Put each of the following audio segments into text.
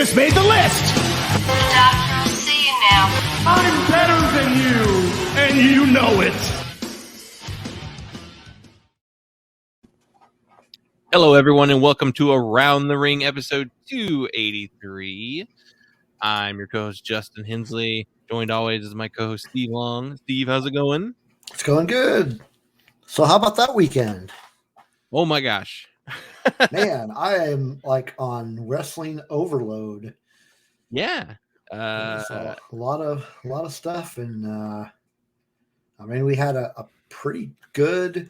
just made the list! The doctor will see you now. I'm better than you, and you know it! Hello, everyone, and welcome to Around the Ring, episode 283. I'm your co-host, Justin Hensley. Joined always is my co-host, Steve Long. Steve, how's it going? It's going good. So how about that weekend? Oh, my gosh. Man, I am like on wrestling overload. Yeah. So a lot of stuff. And I mean, we had a pretty good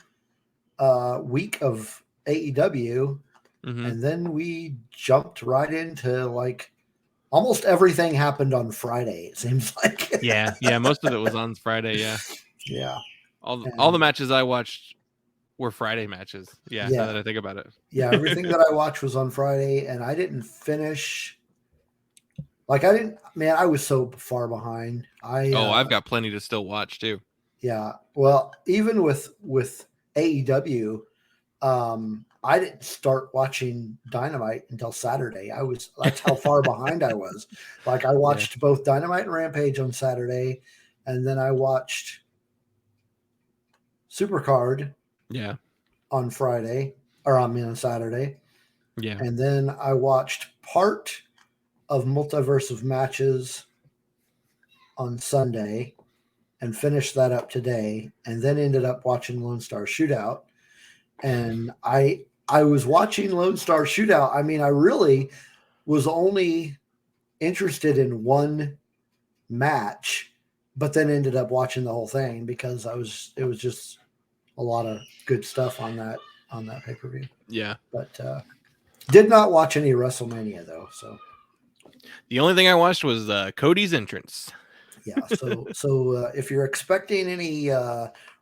week of AEW. Mm-hmm. And then we jumped right into like almost everything happened on Friday, it seems like. Yeah, most of it was on Friday, yeah. Yeah. All the matches I watched were Friday matches. Yeah, now that I think about it. Yeah, everything that I watched was on Friday, and I didn't finish. I was so far behind. I've got plenty to still watch, too. Yeah, well, even with AEW, I didn't start watching Dynamite until Saturday. That's how far behind I was. Like, I watched both Dynamite and Rampage on Saturday, and then I watched Supercard on Friday, on Saturday. Yeah. And then I watched part of Multiverse of Matches on Sunday and finished that up today, and then ended up watching Lonestar Shootout. And I was watching Lonestar Shootout. I mean, I really was only interested in one match, but then ended up watching the whole thing because it was just a lot of good stuff on that pay-per-view. Yeah. But did not watch any WrestleMania though. So the only thing I watched was Cody's entrance. Yeah. So if you're expecting any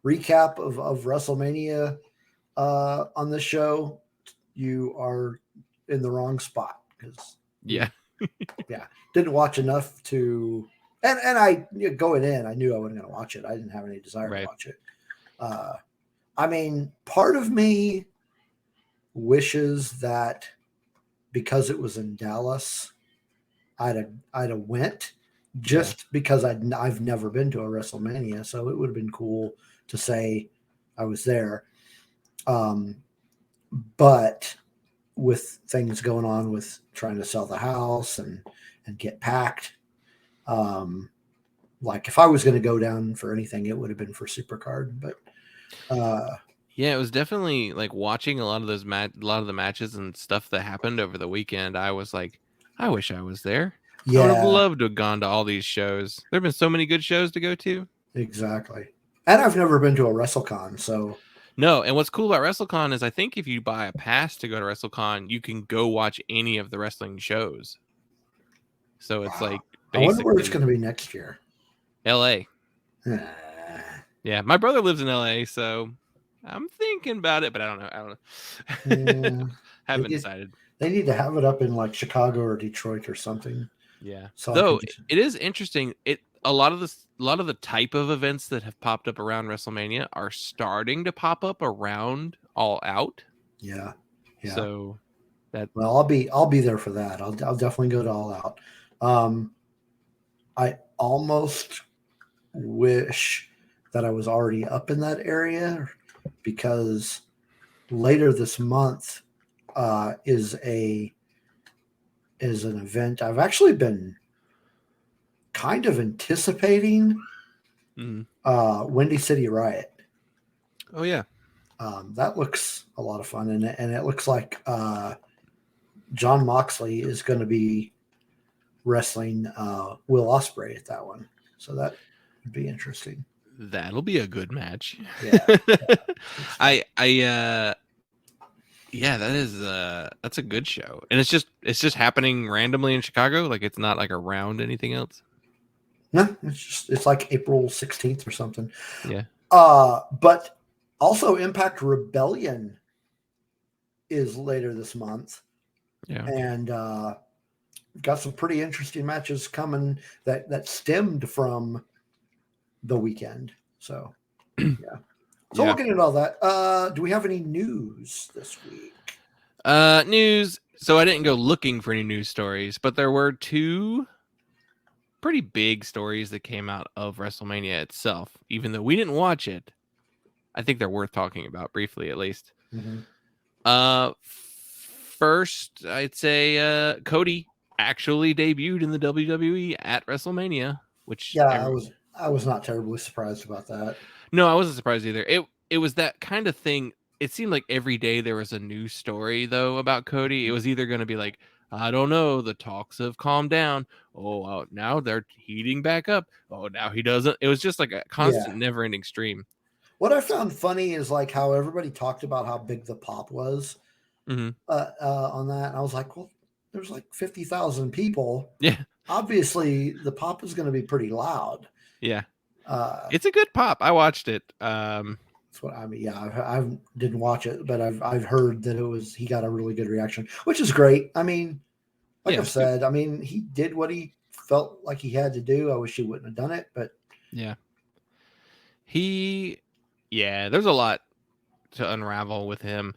recap of WrestleMania on this show, you are in the wrong spot because didn't watch enough to. And I going in, I knew I wasn't going to watch it. I didn't have any desire to watch it. I mean, part of me wishes that because it was in Dallas, I'd have went just because I've never been to a WrestleMania, so it would have been cool to say I was there. But with things going on with trying to sell the house and get packed, like if I was going to go down for anything, it would have been for Supercard, but it was definitely like watching a lot of the matches and stuff that happened over the weekend. I was like, I wish I was there. Yeah. I would have loved to have gone to all these shows. There have been so many good shows to go to. Exactly. And I've never been to a WrestleCon, so. No, and what's cool about WrestleCon is I think if you buy a pass to go to WrestleCon, you can go watch any of the wrestling shows. So it's like I wonder where it's going to be next year. LA. Yeah, my brother lives in LA, so I'm thinking about it, but I don't know. Haven't decided. They need to have it up in like Chicago or Detroit or something. Yeah. So though it is interesting. A lot of the type of events that have popped up around WrestleMania are starting to pop up around All Out. Yeah. So I'll be there for that. I'll definitely go to All Out. I almost wish that I was already up in that area because later this month is an event I've actually been kind of anticipating. Windy City Riot. Oh yeah. That looks a lot of fun, and it looks like John Moxley is going to be wrestling Will Ospreay at that one, so that would be interesting. That'll be a good match. That's a good show, and it's just happening randomly in Chicago. Like it's not like around anything else. No, it's like April 16th or something. Yeah. But also Impact Rebellion is later this month. Yeah. And got some pretty interesting matches coming that stemmed from the weekend. So yeah. We'll get into all that. Do we have any news this week? News. So I didn't go looking for any news stories, but there were two pretty big stories that came out of WrestleMania itself. Even though we didn't watch it, I think they're worth talking about briefly, at least. First, I'd say Cody actually debuted in the WWE at WrestleMania, which I was not terribly surprised about that. No, I wasn't surprised either. It was that kind of thing. It seemed like every day there was a new story though about Cody. It was either going to be like, I don't know, the talks have calmed down. Oh, now they're heating back up. Oh, now he doesn't. It was just like a constant, never-ending stream. What I found funny is like how everybody talked about how big the pop was on that. And I was like, well, there's like 50,000 people. Yeah. Obviously, the pop is going to be pretty loud. Yeah. It's a good pop. I watched it. That's what I mean. Yeah, I didn't watch it, but I've heard that he got a really good reaction, which is great. I mean, like I've said, I mean, he did what he felt like he had to do. I wish he wouldn't have done it, but yeah. There's a lot to unravel with him.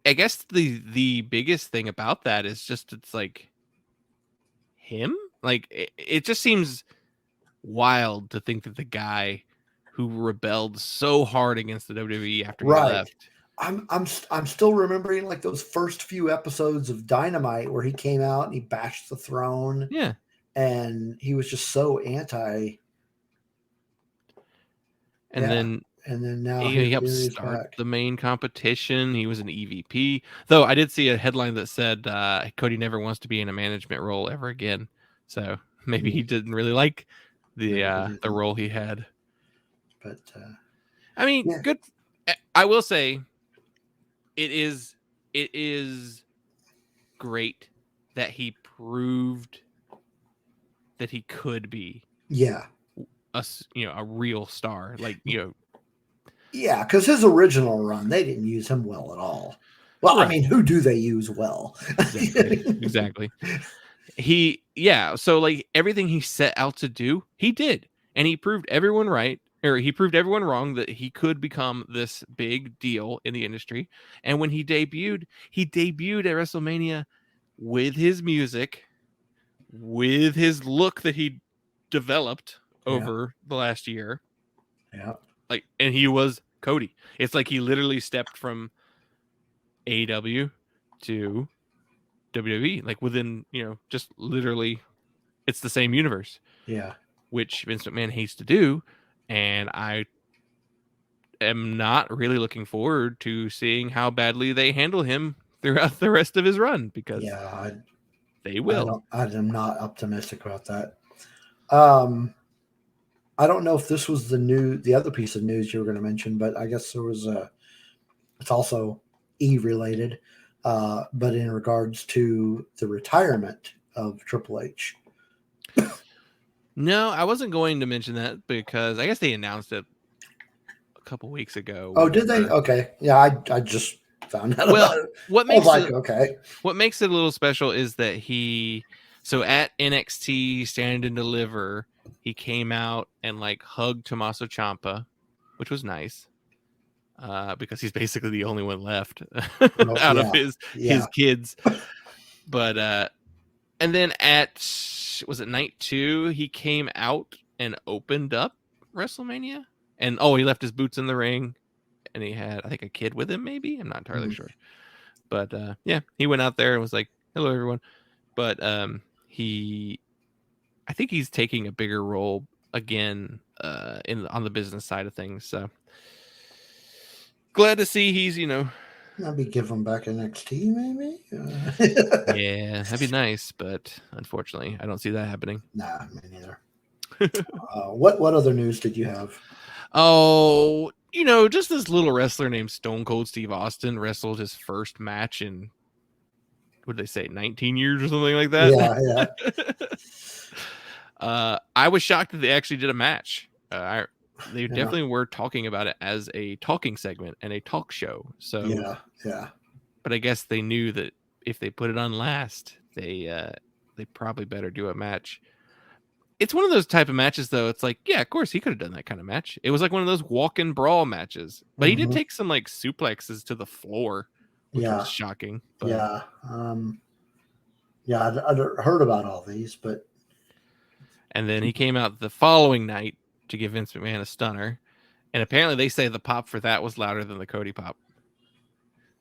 I guess the biggest thing about that is just it's like him. Like it just seems wild to think that the guy who rebelled so hard against the WWE after he left. I'm still remembering like those first few episodes of Dynamite where he came out and he bashed the throne. Yeah. And he was just so anti. And then now he helped start the main competition. He was an EVP. Though I did see a headline that said Cody never wants to be in a management role ever again. So maybe he didn't really like the role he had. But I mean, good. I will say it is great that he proved that he could be a real star. Like, yeah, because his original run, they didn't use him well at all. Well, right. I mean, who do they use well? Exactly. So like everything he set out to do, he did. And he proved everyone right, or he proved everyone wrong that he could become this big deal in the industry. And when he debuted at WrestleMania with his music, with his look that he developed over the last year. Yeah. Like, and he was Cody. It's like he literally stepped from AEW to WWE, like within, just literally, it's the same universe. Yeah. Which Vince McMahon hates to do. And I am not really looking forward to seeing how badly they handle him throughout the rest of his run, because they will. I'm not optimistic about that. I don't know if this was the other piece of news you were going to mention, but I guess there was it's also related, but in regards to the retirement of Triple H. No, I wasn't going to mention that because I guess they announced it a couple weeks ago. Oh, did they? Okay. Yeah, I just found out about it. What makes it a little special is that so at NXT Stand and Deliver, he came out and like hugged Tommaso Ciampa, which was nice. Because he's basically the only one left out of his kids. But and then was it night 2, he came out and opened up WrestleMania, and he left his boots in the ring, and he had, I think, a kid with him, maybe. I'm not entirely sure. But he went out there and was like, hello everyone. But I think he's taking a bigger role again on the business side of things. So glad to see he's, maybe give him back NXT, maybe. Yeah, that'd be nice, but unfortunately, I don't see that happening. Nah, me neither. What other news did you have? Oh, just this little wrestler named Stone Cold Steve Austin wrestled his first match in, what did they say, 19 years or something like that? Yeah. I was shocked that they actually did a match. They definitely were talking about it as a talking segment and a talk show. So yeah. But I guess they knew that if they put it on last, they probably better do a match. It's one of those type of matches, though. It's like, yeah, of course he could have done that kind of match. It was like one of those walk-in brawl matches, but he did take some like suplexes to the floor, which was shocking. But... Yeah. Yeah, I'd heard about all these, but And then he came out the following night to give Vince McMahon a stunner. And apparently they say the pop for that was louder than the Cody pop.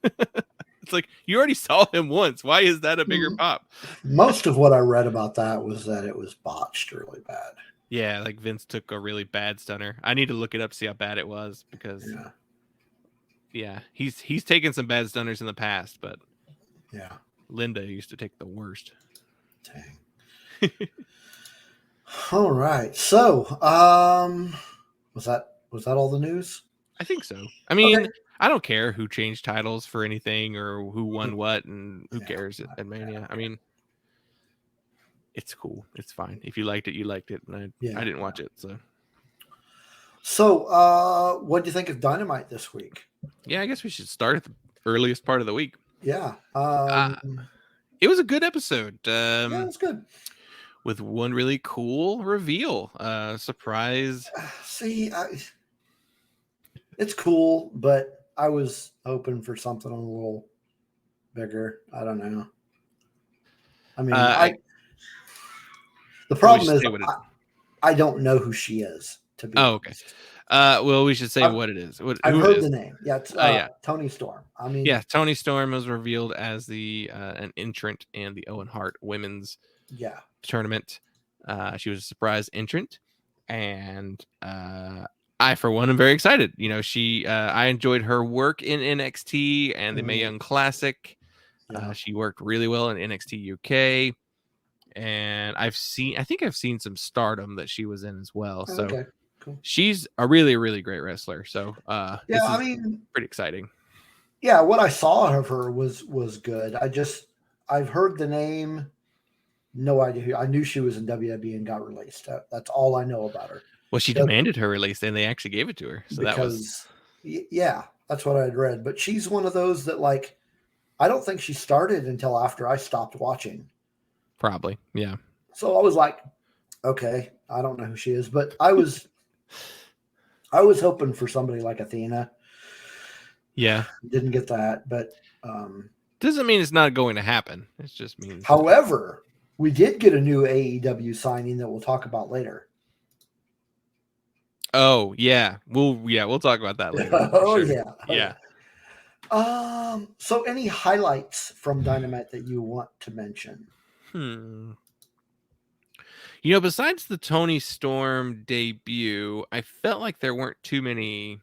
It's like, you already saw him once. Why is that a bigger pop? most of what I read about that was that it was botched really bad. Yeah, like Vince took a really bad stunner. I need to look it up, see how bad it was, because he's taken some bad stunners in the past, but Linda used to take the worst. Dang. All right. So, was that all the news? I think so. I mean, I don't care who changed titles for anything or who won what, and who cares at Mania. I mean, it's cool. It's fine. If you liked it, you liked it. And I didn't watch it. So, what do you think of Dynamite this week? Yeah, I guess we should start at the earliest part of the week. Yeah. It was a good episode. Yeah, it was good. With one really cool reveal. Surprise. See, it's cool, but I was hoping for something a little bigger. I don't know. I mean, the problem is I don't know who she is, to be honest. Okay. Well, we should say what it is. I've heard the name. Yeah, it's Toni Storm. I mean, Toni Storm was revealed as the an entrant in the Owen Hart women's tournament. She was a surprise entrant, and I, for one, am very excited. You know, I enjoyed her work in NXT and the Mae Young Classic. She worked really well in NXT UK, and I think I've seen some Stardom that she was in as well. So cool. She's a really, really great wrestler. So I mean, pretty exciting. Yeah, what I saw of her was good. I've heard the name. No idea who. I knew she was in WWE and got released. That's all I know about her. Well, she demanded her release, and they actually gave it to her. So that's what I'd read. But she's one of those that, like, I don't think she started until after I stopped watching. Probably, yeah. So I was like, okay, I don't know who she is, but I was hoping for somebody like Athena. Yeah, didn't get that, but doesn't mean it's not going to happen. It just means. However, we did get a new AEW signing that we'll talk about later. Oh yeah, we'll talk about that later. Yeah. So any highlights from Dynamite that you want to mention? You know, besides the Toni Storm debut, I felt like there weren't too many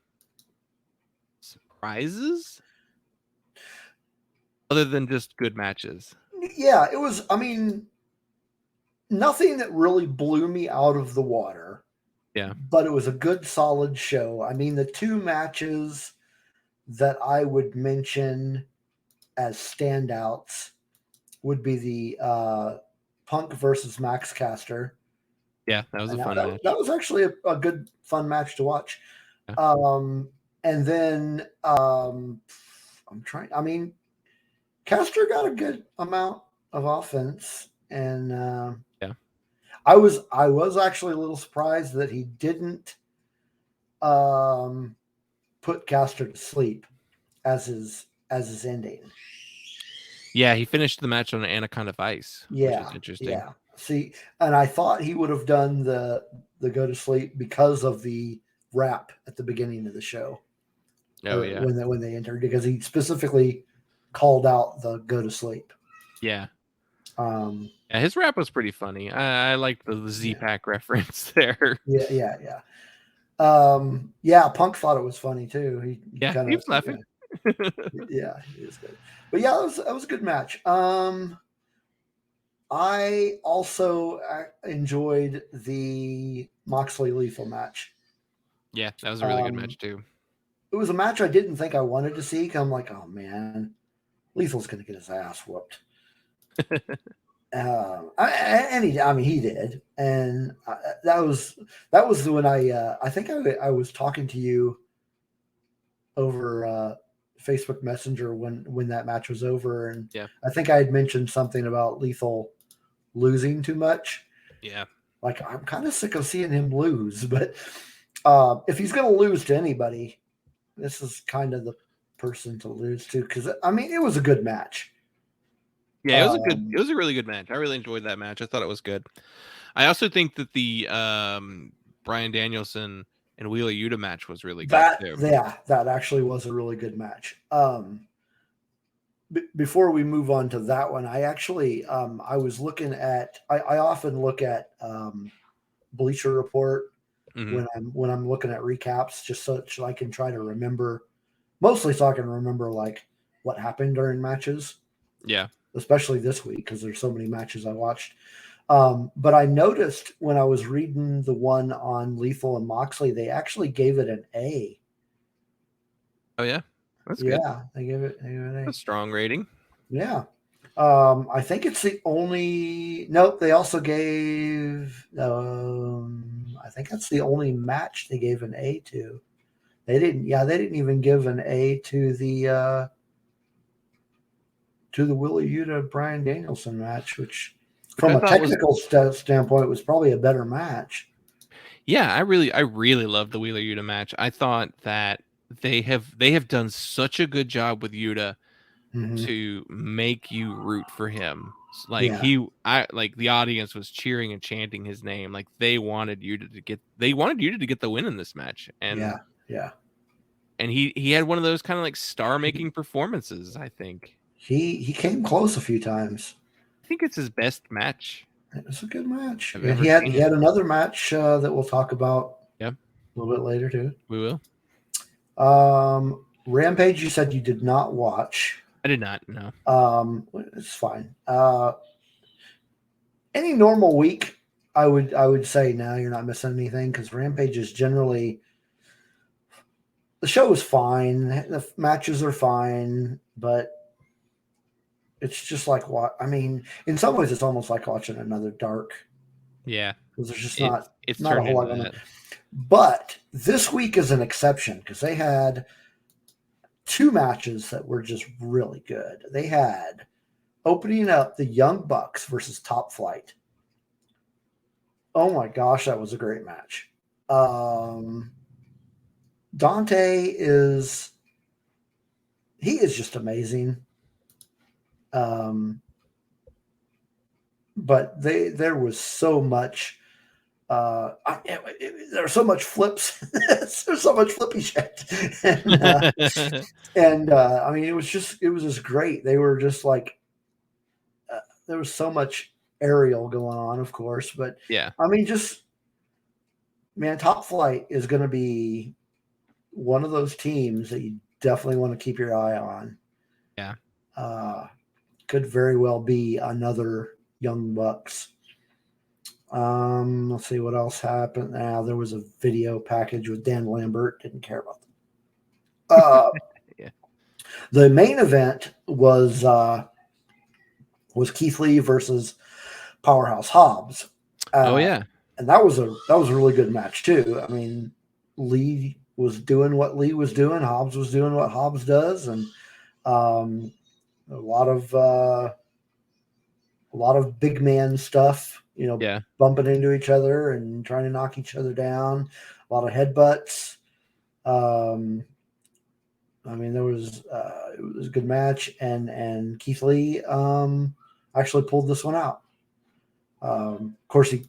surprises other than just good matches. Yeah, it was, I mean, nothing that really blew me out of the water. Yeah. But it was a good, solid show. I mean, the two matches that I would mention as standouts would be the Punk versus Max Caster. Yeah, that was a fun match. That was actually a good, fun match to watch. Yeah. And then Caster got a good amount of offense, and I was actually a little surprised that he didn't put Caster to sleep as his ending. Yeah, he finished the match on an Anaconda Vice. Yeah, which is interesting. Yeah. See, and I thought he would have done the go to sleep because of the rap at the beginning of the show. Oh yeah, when they entered, because he specifically called out the go to sleep. Yeah. Yeah, his rap was pretty funny. I liked the Z-Pack reference there. Yeah. Punk thought it was funny too. He was laughing. Yeah, he was good. But yeah, that was a good match. I also enjoyed the Moxley Lethal match. Yeah, that was a really good match too. It was a match I didn't think I wanted to see. I'm like, oh man, Lethal's going to get his ass whooped. He did, and that was when I think I was talking to you over Facebook Messenger when that match was over, and I think I had mentioned something about Lethal losing too much. Yeah, like I'm kind of sick of seeing him lose, but if he's going to lose to anybody, this is kind of the person to lose to, because I mean it was a good match. Yeah, it was a really good match. I really enjoyed that match. I thought it was good. I also think that the Bryan Danielson and Wheeler Yuta match was really good too. That actually was a really good match. Before we move on to that one, I actually I was looking at I often look at Bleacher Report when I'm looking at recaps, just so I can try to remember, mostly so I can remember like what happened during matches. Yeah, especially this week because there's so many matches I watched. But I noticed when I was reading the one on Lethal and Moxley, they actually gave it an A. Oh yeah, that's good. Yeah, they gave it an A. A strong rating. Yeah. I think it's the only. Nope. They also gave. I think that's the only match they gave an A to. They didn't. Yeah, they didn't even give an A to the Wheeler Yuta Bryan Danielson match, which, from a technical standpoint, was probably a better match. Yeah, I really love the Wheeler Yuta match. I thought that they have done such a good job with Yuta to make you root for him. Like the audience was cheering and chanting his name. Like they wanted Yuta to get the win in this match. And and he had one of those kind of like star making performances. I think he came close a few times. I think it's his best match. It was a good match. Yeah, he had another match that we'll talk about. Yeah, a little bit later too. We will. Rampage, you said you did not watch. I did not. No. It's fine. Any normal week, I would say now you're not missing anything because Rampage is generally, the show is fine, the matches are fine, but it's just like what I mean. In some ways, it's almost like watching another Dark. Yeah, because there's just it's not a whole lot on it. But this week is an exception because they had two matches that were just really good. They had opening up the Young Bucks versus Top Flight. Oh my gosh, that was a great match. Dante is just amazing. But there was so much. There's so much flips. There's so much flippy shit, and I mean, it was just great. They were just like, there was so much aerial going on, of course, but yeah, I mean, Top Flight is going to be one of those teams that you definitely want to keep your eye on. Yeah, could very well be another Young Bucks. Let's see what else happened. Now there was a video package with Dan Lambert. Didn't care about them. Yeah. The main event was Keith Lee versus Powerhouse Hobbs. And that was a really good match too. I mean, Lee was doing what Lee was doing. Hobbs was doing what Hobbs does, and a lot of big man stuff. Bumping into each other and trying to knock each other down. A lot of headbutts. I mean, it was a good match, and Keith Lee actually pulled this one out. Of course, he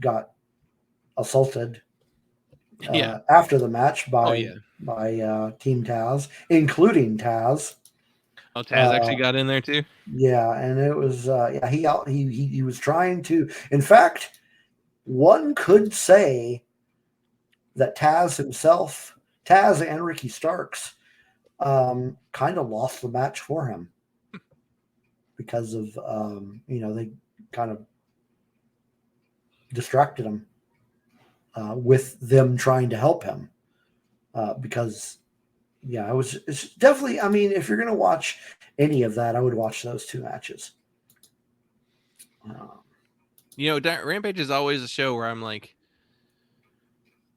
got assaulted after the match by Team Taz, including Taz. Oh, Taz actually got in there too. Yeah, and it was he was trying to. In fact, one could say that Taz and Ricky Starks, kind of lost the match for him because of they kind of distracted him with them trying to help him because. Yeah, it's definitely, I mean, if you're going to watch any of that, I would watch those two matches. Rampage is always a show where I'm like,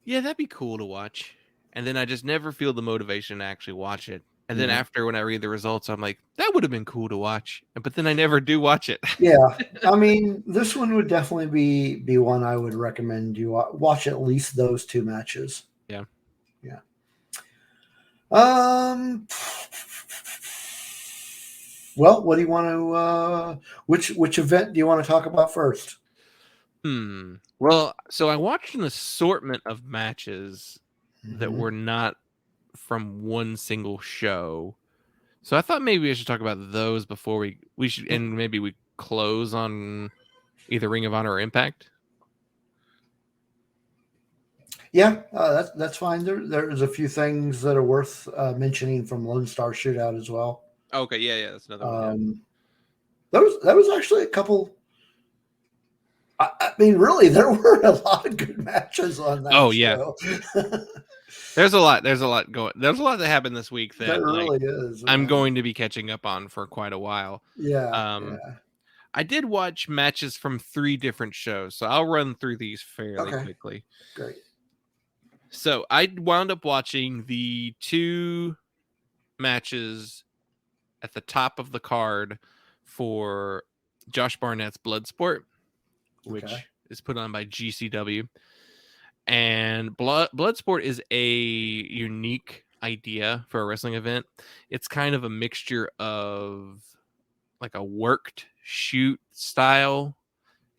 yeah, that'd be cool to watch. And then I just never feel the motivation to actually watch it. And then after, when I read the results, I'm like, that would have been cool to watch. But then I never do watch it. Yeah. I mean, this one would definitely be one I would recommend you watch at least those two matches. Yeah. Yeah. Well, what do you want to? Which event do you want to talk about first? Well, so I watched an assortment of matches that were not from one single show. So I thought maybe I should talk about those before we should, and maybe we close on either Ring of Honor or Impact. Yeah, that's fine. There's a few things that are worth mentioning from Lone Star Shootout as well. Okay, yeah, that's another one. That was actually a couple. I mean, really, there were a lot of good matches on that. Oh show. Yeah. There's a lot going. There's a lot that happened this week that there really is. I'm going to be catching up on for quite a while. Yeah. I did watch matches from 3 different shows, so I'll run through these fairly quickly. Great. So I wound up watching the 2 matches at the top of the card for Josh Barnett's Bloodsport, which is put on by GCW. And Bloodsport is a unique idea for a wrestling event. It's kind of a mixture of like a worked shoot style.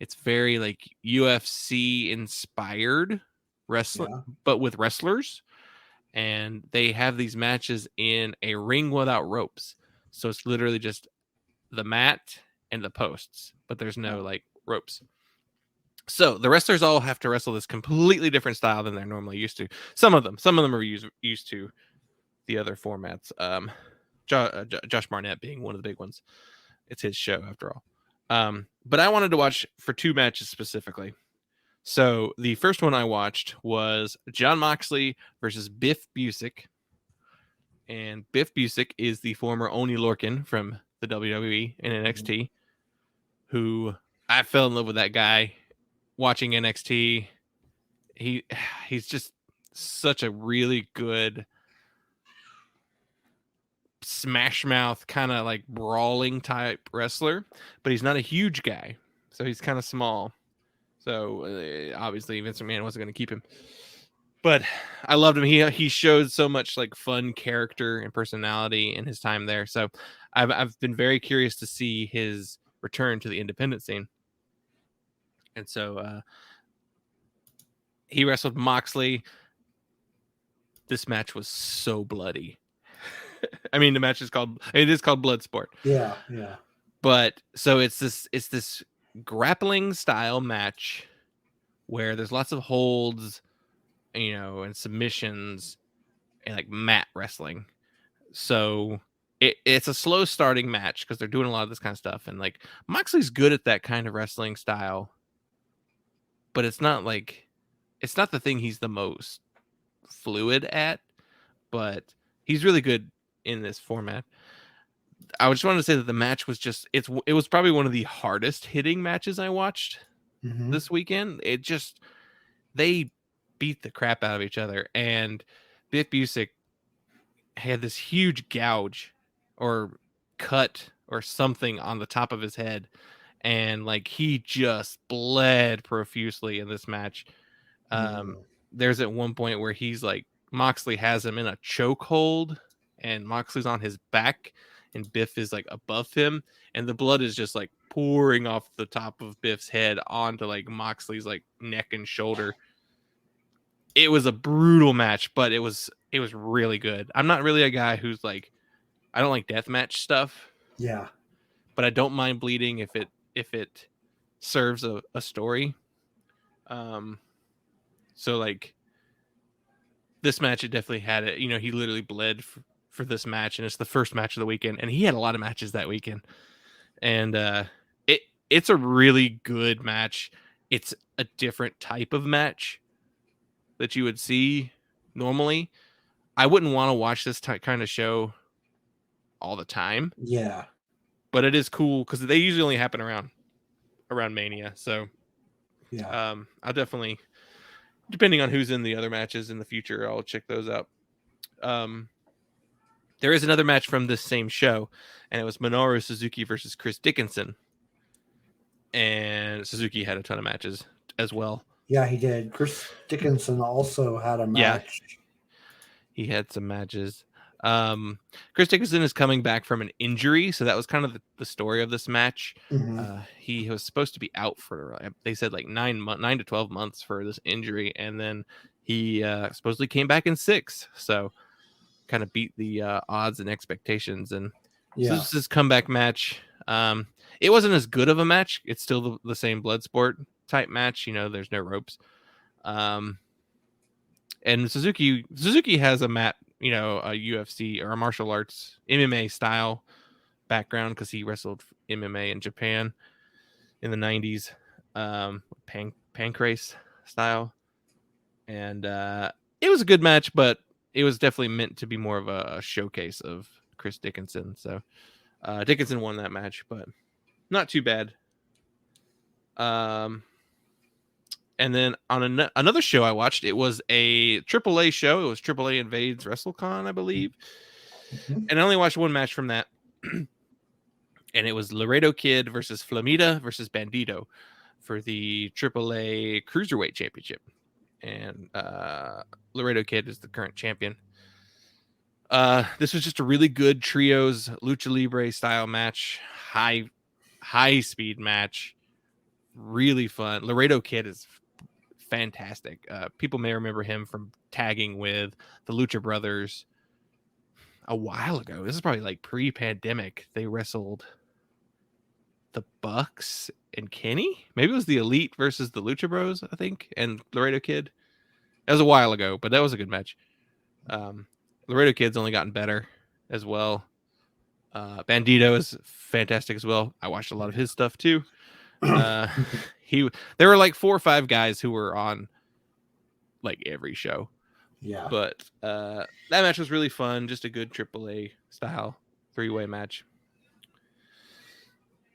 It's very like UFC inspired wrestling, but with wrestlers. And they have these matches in a ring without ropes. So it's literally just the mat and the posts, but there's no like ropes. So the wrestlers all have to wrestle this completely different style than they're normally used to. Some of them are used to the other formats. Josh Barnett being one of the big ones. It's his show after all. But I wanted to watch for 2 matches specifically. So the first one I watched was Jon Moxley versus Biff Busick. And Biff Busick is the former Oney Lorcan from the WWE and NXT, who I fell in love with that guy watching NXT. He's just such a really good smash mouth kind of like brawling type wrestler, but he's not a huge guy, so he's kind of small. So obviously Vince McMahon wasn't going to keep him, but I loved him. He showed so much like fun character and personality in his time there. So I've been very curious to see his return to the independent scene. And so he wrestled Moxley. This match was so bloody. I mean, the match is called Bloodsport. Yeah. But so it's this grappling style match where there's lots of holds, and submissions and like mat wrestling. So it's a slow starting match because they're doing a lot of this kind of stuff. And like Moxley's good at that kind of wrestling style, but it's not the thing he's the most fluid at, but he's really good in this format. I just wanted to say that the match was it was probably one of the hardest hitting matches I watched this weekend. They beat the crap out of each other, and Biff Busick had this huge gouge or cut or something on the top of his head, and like he just bled profusely in this match. There's at one point where he's like, Moxley has him in a chokehold, and Moxley's on his back, and Biff is like above him, and the blood is just like pouring off the top of Biff's head onto like Moxley's like neck and shoulder. It was a brutal match, but it was really good. I'm not really a guy who's like, I don't like deathmatch stuff. Yeah. But I don't mind bleeding if it serves a story. So like this match, it definitely had it. He literally bled for this match, and it's the first match of the weekend, and he had a lot of matches that weekend. And it's a really good match. It's a different type of match that you would see normally. I wouldn't want to watch this kind of show all the time. Yeah. But it is cool because they usually only happen around Mania. So yeah, I'll definitely, depending on who's in the other matches in the future, I'll check those out. There is another match from this same show, and it was Minoru Suzuki versus Chris Dickinson. And Suzuki had a ton of matches as well. Yeah, he did. Chris Dickinson also had a match. Yeah, he had some matches. Chris Dickinson is coming back from an injury, so that was kind of the story of this match. He was supposed to be out for, they said, like 9 to 12 months for this injury, and then he supposedly came back in 6, so kind of beat the odds and expectations. And so this is his comeback match. It wasn't as good of a match. It's still the same Bloodsport type match. There's no ropes. And Suzuki has a UFC or a martial arts MMA style background because he wrestled MMA in Japan in the 90s, pancrase style. And it was a good match, but it was definitely meant to be more of a showcase of Chris Dickinson. So Dickinson won that match, but not too bad. And then on another show I watched, it was a AAA show. It was AAA Invades Wrestlecon, I believe. And I only watched one match from that. And it was Laredo Kid versus Flamita versus Bandito for the AAA Cruiserweight Championship. And Laredo Kid is the current champion. This was just a really good trios lucha libre style match, high speed match, really fun. Laredo Kid is fantastic. People may remember him from tagging with the Lucha Brothers a while ago. This is probably like pre-pandemic. They wrestled the Bucks and Kenny. Maybe it was the Elite versus the Lucha Bros, I think, and Laredo Kid. That was a while ago, but that was a good match. Laredo Kid's only gotten better as well. Bandito is fantastic as well. I watched a lot of his stuff too. There were like 4 or 5 guys who were on like every show. Yeah. But that match was really fun. Just a good AAA style 3-way match.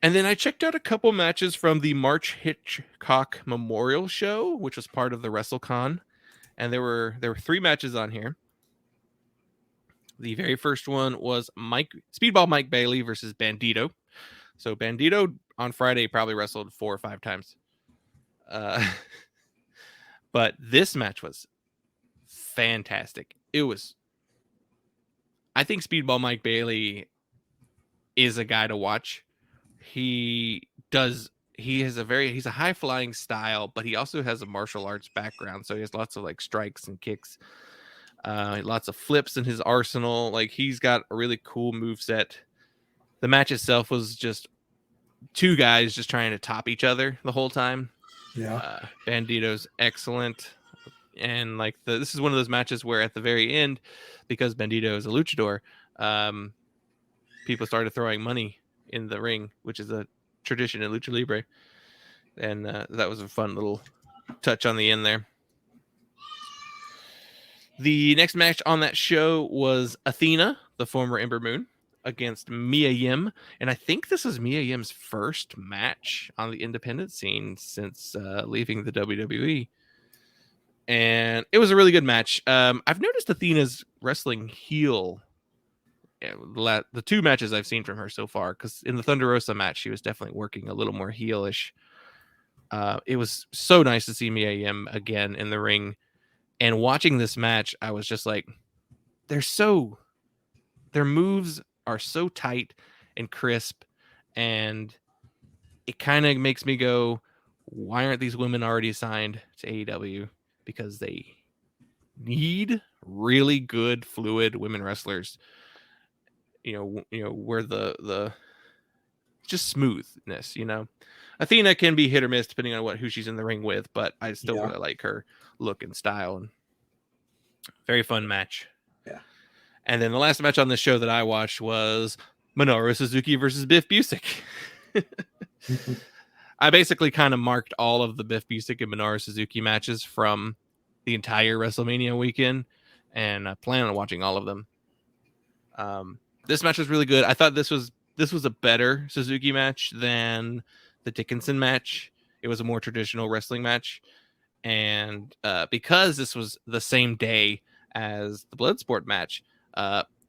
And then I checked out a couple matches from the March Hitchcock Memorial Show, which was part of the WrestleCon. And there were 3 matches on here. The very first one was Speedball Mike Bailey versus Bandito. So Bandito on Friday probably wrestled 4 or 5 times. But this match was fantastic. I think Speedball Mike Bailey is a guy to watch. He's a high flying style, but he also has a martial arts background. So he has lots of like strikes and kicks, lots of flips in his arsenal. Like he's got a really cool moveset. The match itself was just 2 guys just trying to top each other the whole time. Yeah. Bandito's excellent. And like this is one of those matches where at the very end, because Bandito is a luchador, people started throwing money in the ring, which is a tradition in lucha libre. And that was a fun little touch on the end there. The next match on that show was Athena, the former Ember Moon, against Mia Yim. And I think this is Mia Yim's first match on the independent scene since leaving the WWE. And it was a really good match. I've noticed Athena's wrestling heel the 2 matches I've seen from her so far, because in the Thunder Rosa match, she was definitely working a little more heelish. It was so nice to see Mia Yim again in the ring. And watching this match, I was just like, their moves are so tight and crisp, and it kind of makes me go, why aren't these women already signed to AEW? Because they need really good, fluid women wrestlers. Where the just smoothness. Athena can be hit or miss depending on who she's in the ring with, but I still really like her look and style, and very fun match. Yeah. And then the last match on the show that I watched was Minoru Suzuki versus Biff Busick. I basically kind of marked all of the Biff Busick and Minoru Suzuki matches from the entire WrestleMania weekend, and I plan on watching all of them. This match was really good. I thought this was a better Suzuki match than the Dickinson match. It was a more traditional wrestling match. And because this was the same day as the Bloodsport match,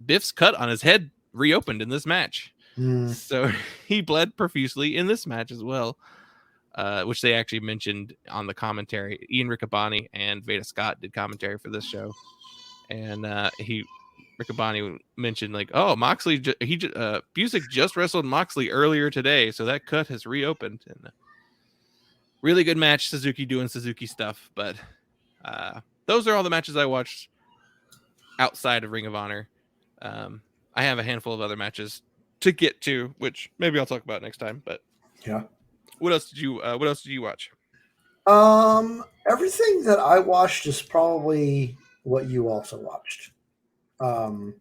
Biff's cut on his head reopened in this match. So he bled profusely in this match as well, which they actually mentioned on the commentary. Ian Riccaboni and Veda Scott did commentary for this show. And Riccaboni mentioned like, oh, Moxley, Busick just wrestled Moxley earlier today, so that cut has reopened. And really good match, Suzuki doing Suzuki stuff. But those are all the matches I watched outside of Ring of Honor. I have a handful of other matches to get to, which maybe I'll talk about next time. But yeah. What else did you watch? Everything that I watched is probably what you also watched. Well,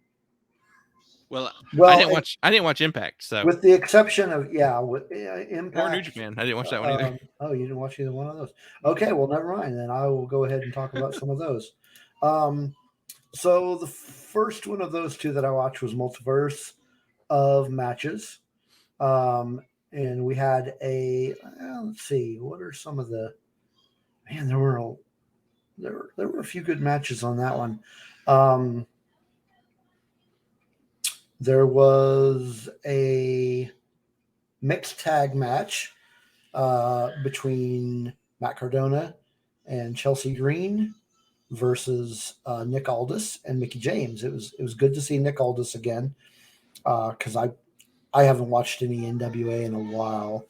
I didn't watch Impact, so with the exception of Impact or New Japan. I didn't watch that one either. Oh, you didn't watch either one of those? Okay, well, never mind. Then I will go ahead and talk about some of those. So the first one of those two that I watched was Multiverse of Matches. And we had let's see, what are some of the, man, there were a few good matches on that one. There was a mixed tag match between Matt Cardona and Chelsea Green versus Nick Aldis and Mickey James. It was good to see Nick Aldis again because I haven't watched any NWA in a while,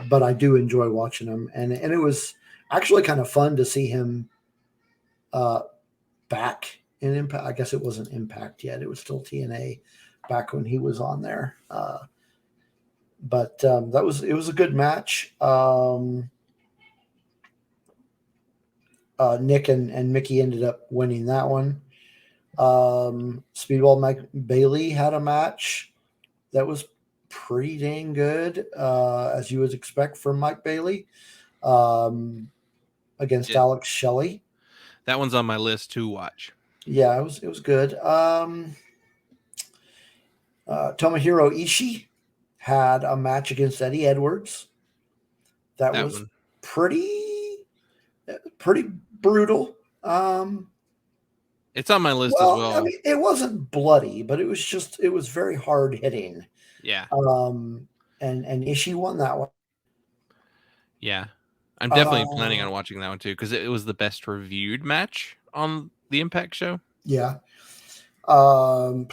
but I do enjoy watching them, and it was actually kind of fun to see him back in Impact. I guess it wasn't Impact yet; it was still TNA back when he was on there. But it was a good match. Nick and Mickey ended up winning that one. Speedball Mike Bailey had a match that was pretty dang good, as you would expect from Mike Bailey, against Alex Shelley. That one's on my list to watch. Yeah, it was good. Tomohiro Ishii had a match against Eddie Edwards. That was one. pretty brutal. It's on my list as well. I mean, it wasn't bloody, but it was very hard hitting. Yeah. And Ishii won that one. Yeah. I'm definitely planning on watching that one too, because it was the best reviewed match on the Impact show. Yeah. Man,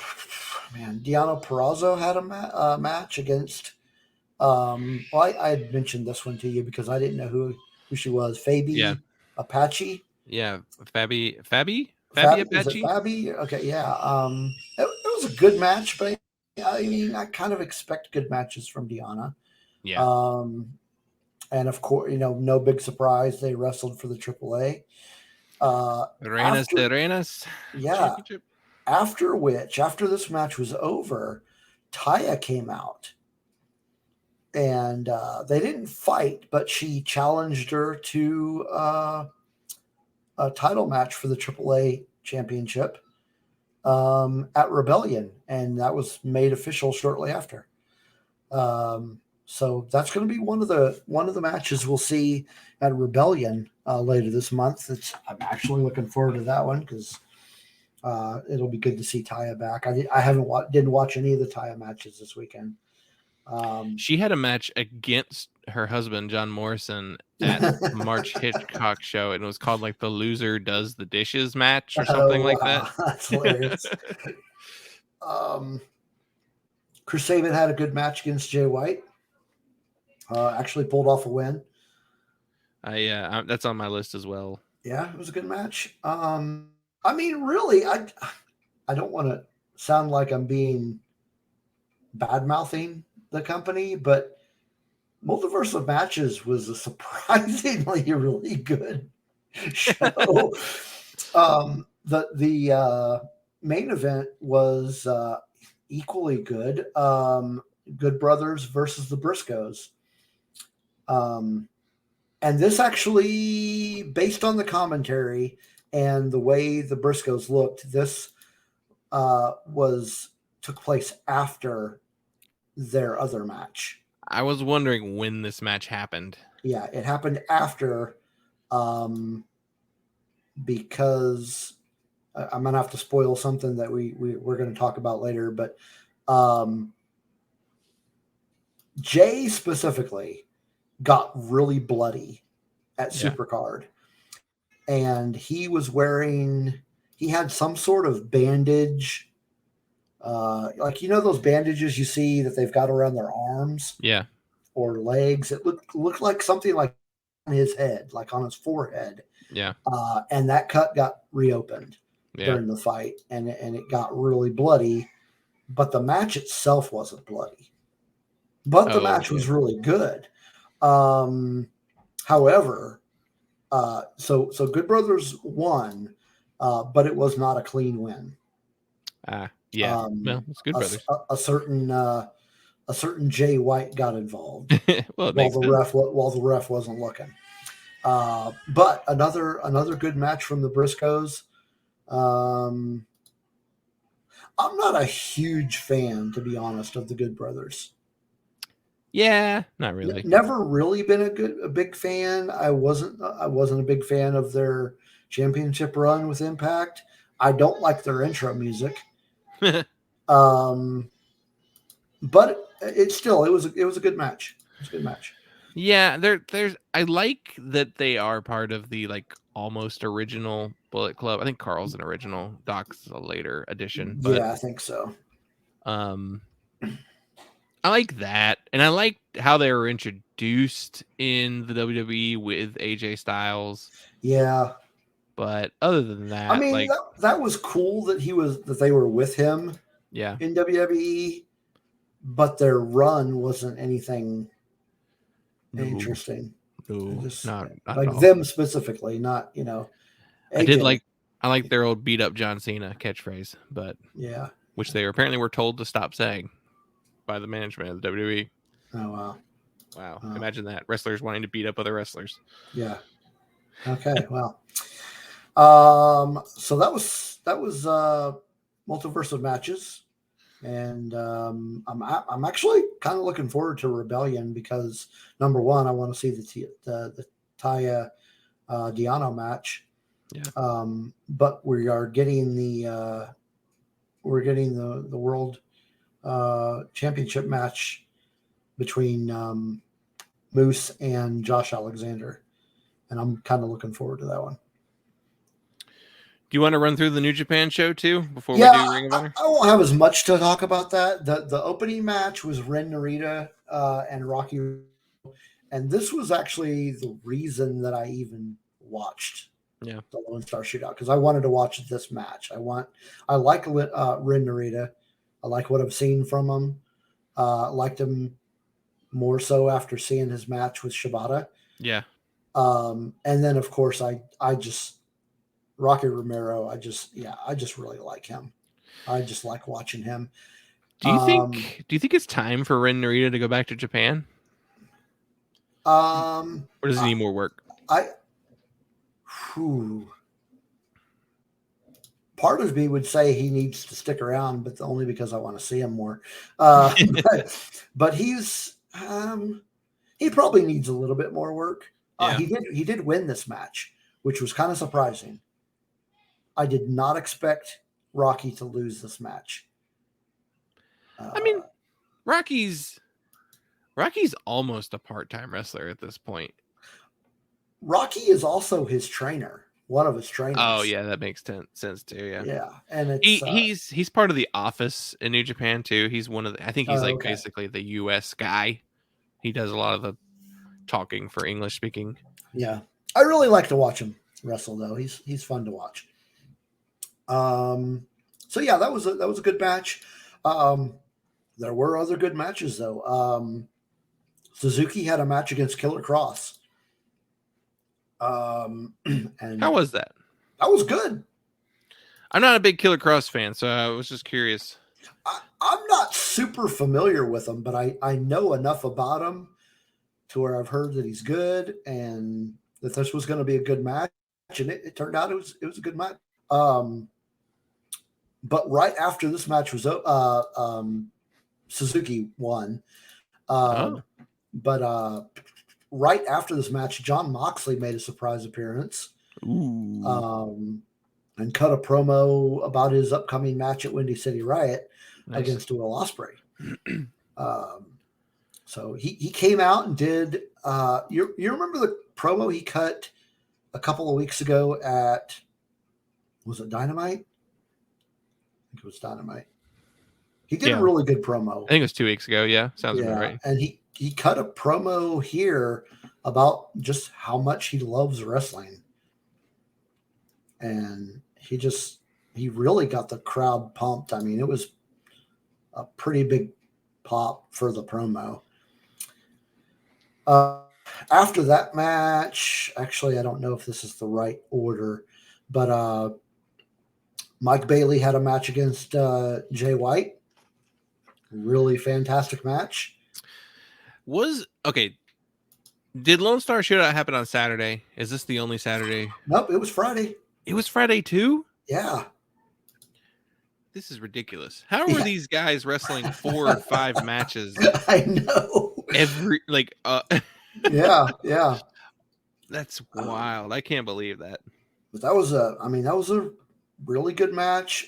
Deonna Purrazzo had a match against. I had mentioned this one to you because I didn't know who she was. Fabi Apache. Yeah, Fabi Apache. Is it Fabi? Okay, yeah. It was a good match, but I mean, I kind of expect good matches from Deonna. Yeah. And of course, no big surprise, they wrestled for the AAA. Reinas de Reinas. Yeah. After this match was over, Taya came out. And they didn't fight, but she challenged her to a title match for the AAA championship at Rebellion. And that was made official shortly after. So that's going to be one of the matches we'll see at Rebellion later this month. I'm actually looking forward to that one because it'll be good to see Taya back. I didn't watch any of the Taya matches this weekend. She had a match against her husband John Morrison at the March Hitchcock show, and it was called like the loser does the dishes match or something like that. That's hilarious. Chris Sabin had a good match against Jay White. Actually pulled off a win. That's on my list as well. Yeah, it was a good match. I mean, really, I don't want to sound like I'm being bad-mouthing the company, but Multiverse of Matches was a surprisingly really good show. The main event was equally good. Good Brothers versus the Briscoes. And this actually, based on the commentary and the way the Briscoes looked, this took place after their other match. I was wondering when this match happened. Yeah, it happened after, because I'm gonna have to spoil something that we're going to talk about later. But Jay specifically got really bloody at Supercard, and he had some sort of bandage Like, you know, those bandages you see that they've got around their arms Yeah. or legs. It looked like something like on his head, like on his forehead. Yeah. And that cut got reopened during the fight, and it got really bloody. But the match itself wasn't bloody. But the match was really good. However, so Good Brothers won, but it was not a clean win. Yeah. Well, it's Good Brothers. A certain Jay White got involved well, while the ref wasn't looking. But another good match from the Briscoes. I'm not a huge fan, to be honest, of the Good Brothers. Yeah, not really. Never really been a big fan. I wasn't a big fan of their championship run with Impact. I don't like their intro music. But it was a good match. It was a good match. Yeah, there's I like that they are part of the like almost original Bullet Club. I think Carl's an original, Doc's a later addition. But, yeah, I think so. I like that, and I like how they were introduced in the WWE with AJ Styles. Yeah, but other than that, I mean, like that was cool that they were with him. Yeah, in WWE, but their run wasn't anything interesting. No, just, not like them specifically, not AJ. I like their old beat up John Cena catchphrase, but yeah, which they apparently were told to stop saying by the management of the WWE. Oh wow! Imagine that, wrestlers wanting to beat up other wrestlers. Yeah. Okay. Well, so that was Multiverse of Matches. And I'm actually kind of looking forward to Rebellion because number one, I want to see the Taya Diano match. Yeah. But we are getting the world championship match between Moose and Josh Alexander, and I'm kind of looking forward to that one. Do you want to run through the New Japan show too before we do Ring of Honor? I won't have as much to talk about that. The opening match was Ren Narita and Rocky, and this was actually the reason that I even watched the Lone Star Shootout, because I wanted to watch this match. I like Ren Narita. I like what I've seen from him. Liked him more so after seeing his match with Shibata. Yeah. And then of course I just Rocky Romero, I just really like him. I just like watching him. Do you think it's time for Ren Narita to go back to Japan? Or does he need more work? Part of me would say he needs to stick around, but only because I want to see him more. But he's he probably needs a little bit more work. He did win this match, which was kind of surprising. I did not expect Rocky to lose this match. I mean, Rocky's almost a part-time wrestler at this point. Rocky is also his trainer, one of his trainers. Oh yeah, that makes sense too. Yeah, yeah, and it's, he's part of the office in New Japan too. He's one of I think he's basically the U.S. guy. He does a lot of the talking for English speaking. Yeah, I really like to watch him wrestle though. He's fun to watch. So yeah, that was a good match. There were other good matches though. Suzuki had a match against Killer Cross. And how was that? That was good. I'm not a big Killer Cross fan, so I was just curious. I'm not super familiar with him, but I know enough about him to where I've heard that he's good and that this was going to be a good match, and it turned out it was a good match. But right after this match was Suzuki won. But right after this match, Jon Moxley made a surprise appearance. Ooh. And cut a promo about his upcoming match at Windy City Riot against Will Ospreay. So he came out and did. You remember the promo he cut a couple of weeks ago at, was it Dynamite? I think it was Dynamite. He did a really good promo. I think it was 2 weeks ago. Yeah, sounds about right. And he cut a promo here about just how much he loves wrestling. And he really got the crowd pumped. I mean, it was a pretty big pop for the promo. After that match, actually, I don't know if this is the right order, but Mike Bailey had a match against Jay White. Really fantastic match. Did Lone Star Shootout happen on Saturday? Is this the only Saturday? Nope, it was Friday. It was Friday too? Yeah. This is ridiculous. How are these guys wrestling 4 or 5 matches? I know. Yeah. That's wild. I can't believe that. But that was a really good match.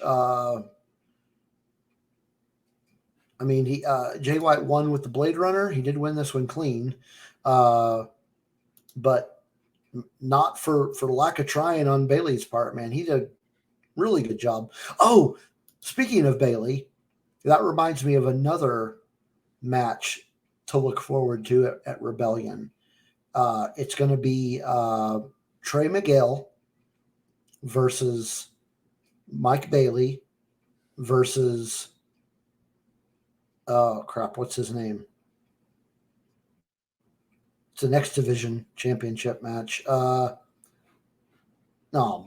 Jay White won with the Blade Runner. He did win this one clean. But not for lack of trying on Bailey's part, man. He did a really good job. Oh, speaking of Bailey, that reminds me of another match to look forward to at Rebellion. It's going to be Trey Miguel versus Mike Bailey versus what's his name? It's the Next Division Championship match. Oh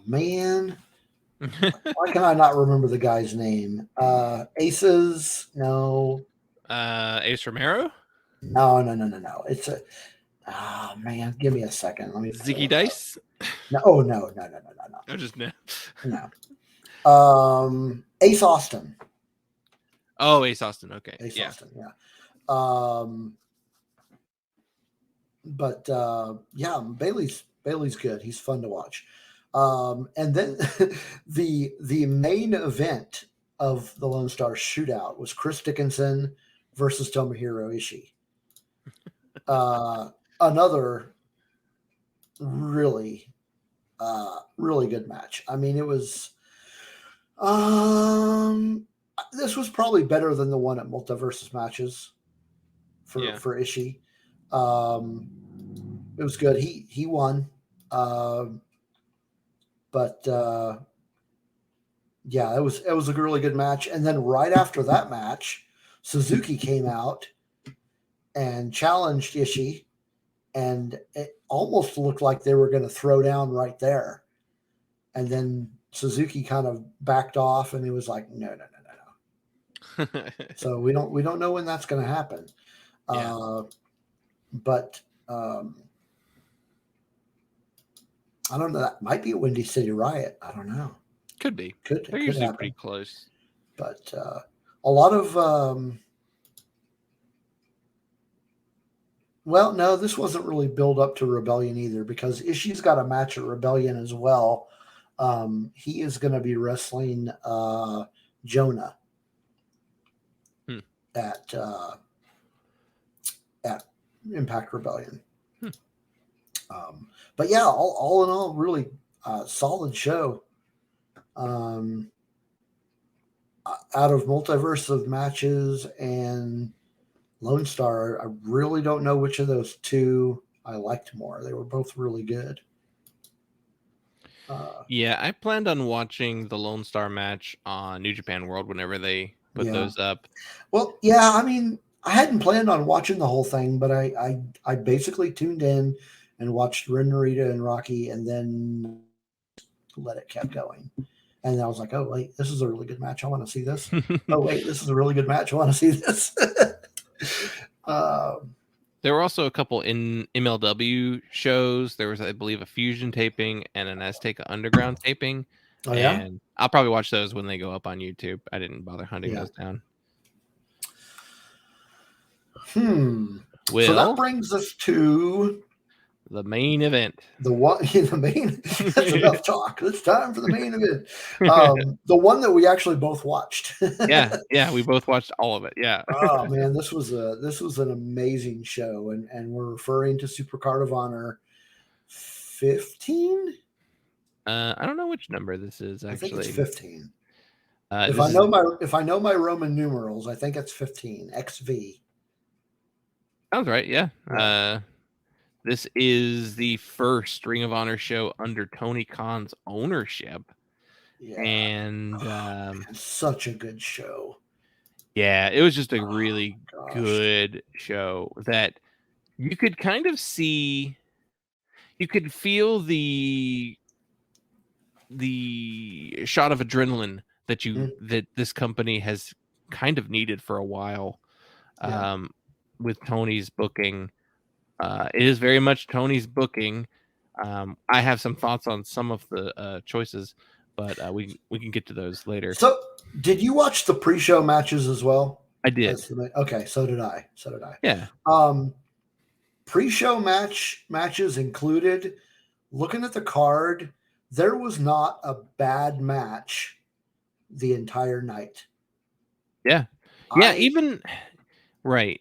man, why can I not remember the guy's name? Aces? No. Ace Romero? No. It's a. Oh man, give me a second. Let me. Ziggy Dice? No. I just know. No. Ace Austin. Oh, Ace Austin. Okay. Ace yeah. Austin. Yeah. But Bailey's good. He's fun to watch. And then the main event of the Lone Star Shootout was Chris Dickinson versus Tomohiro Ishii. Another really good match. I mean, it was this was probably better than the one at Multiverse of Matches for Ishii. It was good. He won. It was a really good match. And then right after that match, Suzuki came out and challenged Ishii, and it almost looked like they were going to throw down right there. And then Suzuki kind of backed off, and he was like, no. So we don't know when that's going to happen. Yeah. I don't know. That might be a Windy City Riot. I don't know. Could be. They're usually happen. Pretty close. But a lot of well, no, this wasn't really build up to Rebellion either, because Ishii's got a match at Rebellion as well. He is going to be wrestling Jonah at Impact Rebellion. But yeah, all in all, really solid show. Out of Multiverse of Matches and Lone Star, I really don't know which of those two I liked more. They were both really good. I planned on watching the Lone Star match on New Japan World whenever they put those up. Well, yeah, I mean, I hadn't planned on watching the whole thing, but I basically tuned in and watched Ren Narita and Rocky, and then let it kept going. And I was like, oh, wait, this is a really good match. I want to see this. Oh, wait, this is a really good match. I want to see this. There were also a couple in MLW shows. There was, I believe, a Fusion taping and an Azteca Underground taping. Oh, yeah? And I'll probably watch those when they go up on YouTube. I didn't bother hunting those down. Well, so that brings us to the main event. The main. That's enough talk. It's time for the main event. The one that we actually both watched. yeah, we both watched all of it. Yeah. Oh man, this was an amazing show, and we're referring to Supercard of Honor 15. I don't know which number this is actually. I think it's 15. If I know my Roman numerals, I think it's 15 XV. Sounds right. Yeah. This is the first Ring of Honor show under Tony Khan's ownership. Yeah. And such a good show. Yeah, it was just a really good show that you could kind of see, you could feel the shot of adrenaline that that this company has kind of needed for a while. With Tony's booking. It is very much Tony's booking. I have some thoughts on some of the choices, but we can get to those later. So, did you watch the pre-show matches as well? I did. Okay, so did I. Yeah. Pre-show matches included. Looking at the card, there was not a bad match the entire night. Yeah. Right.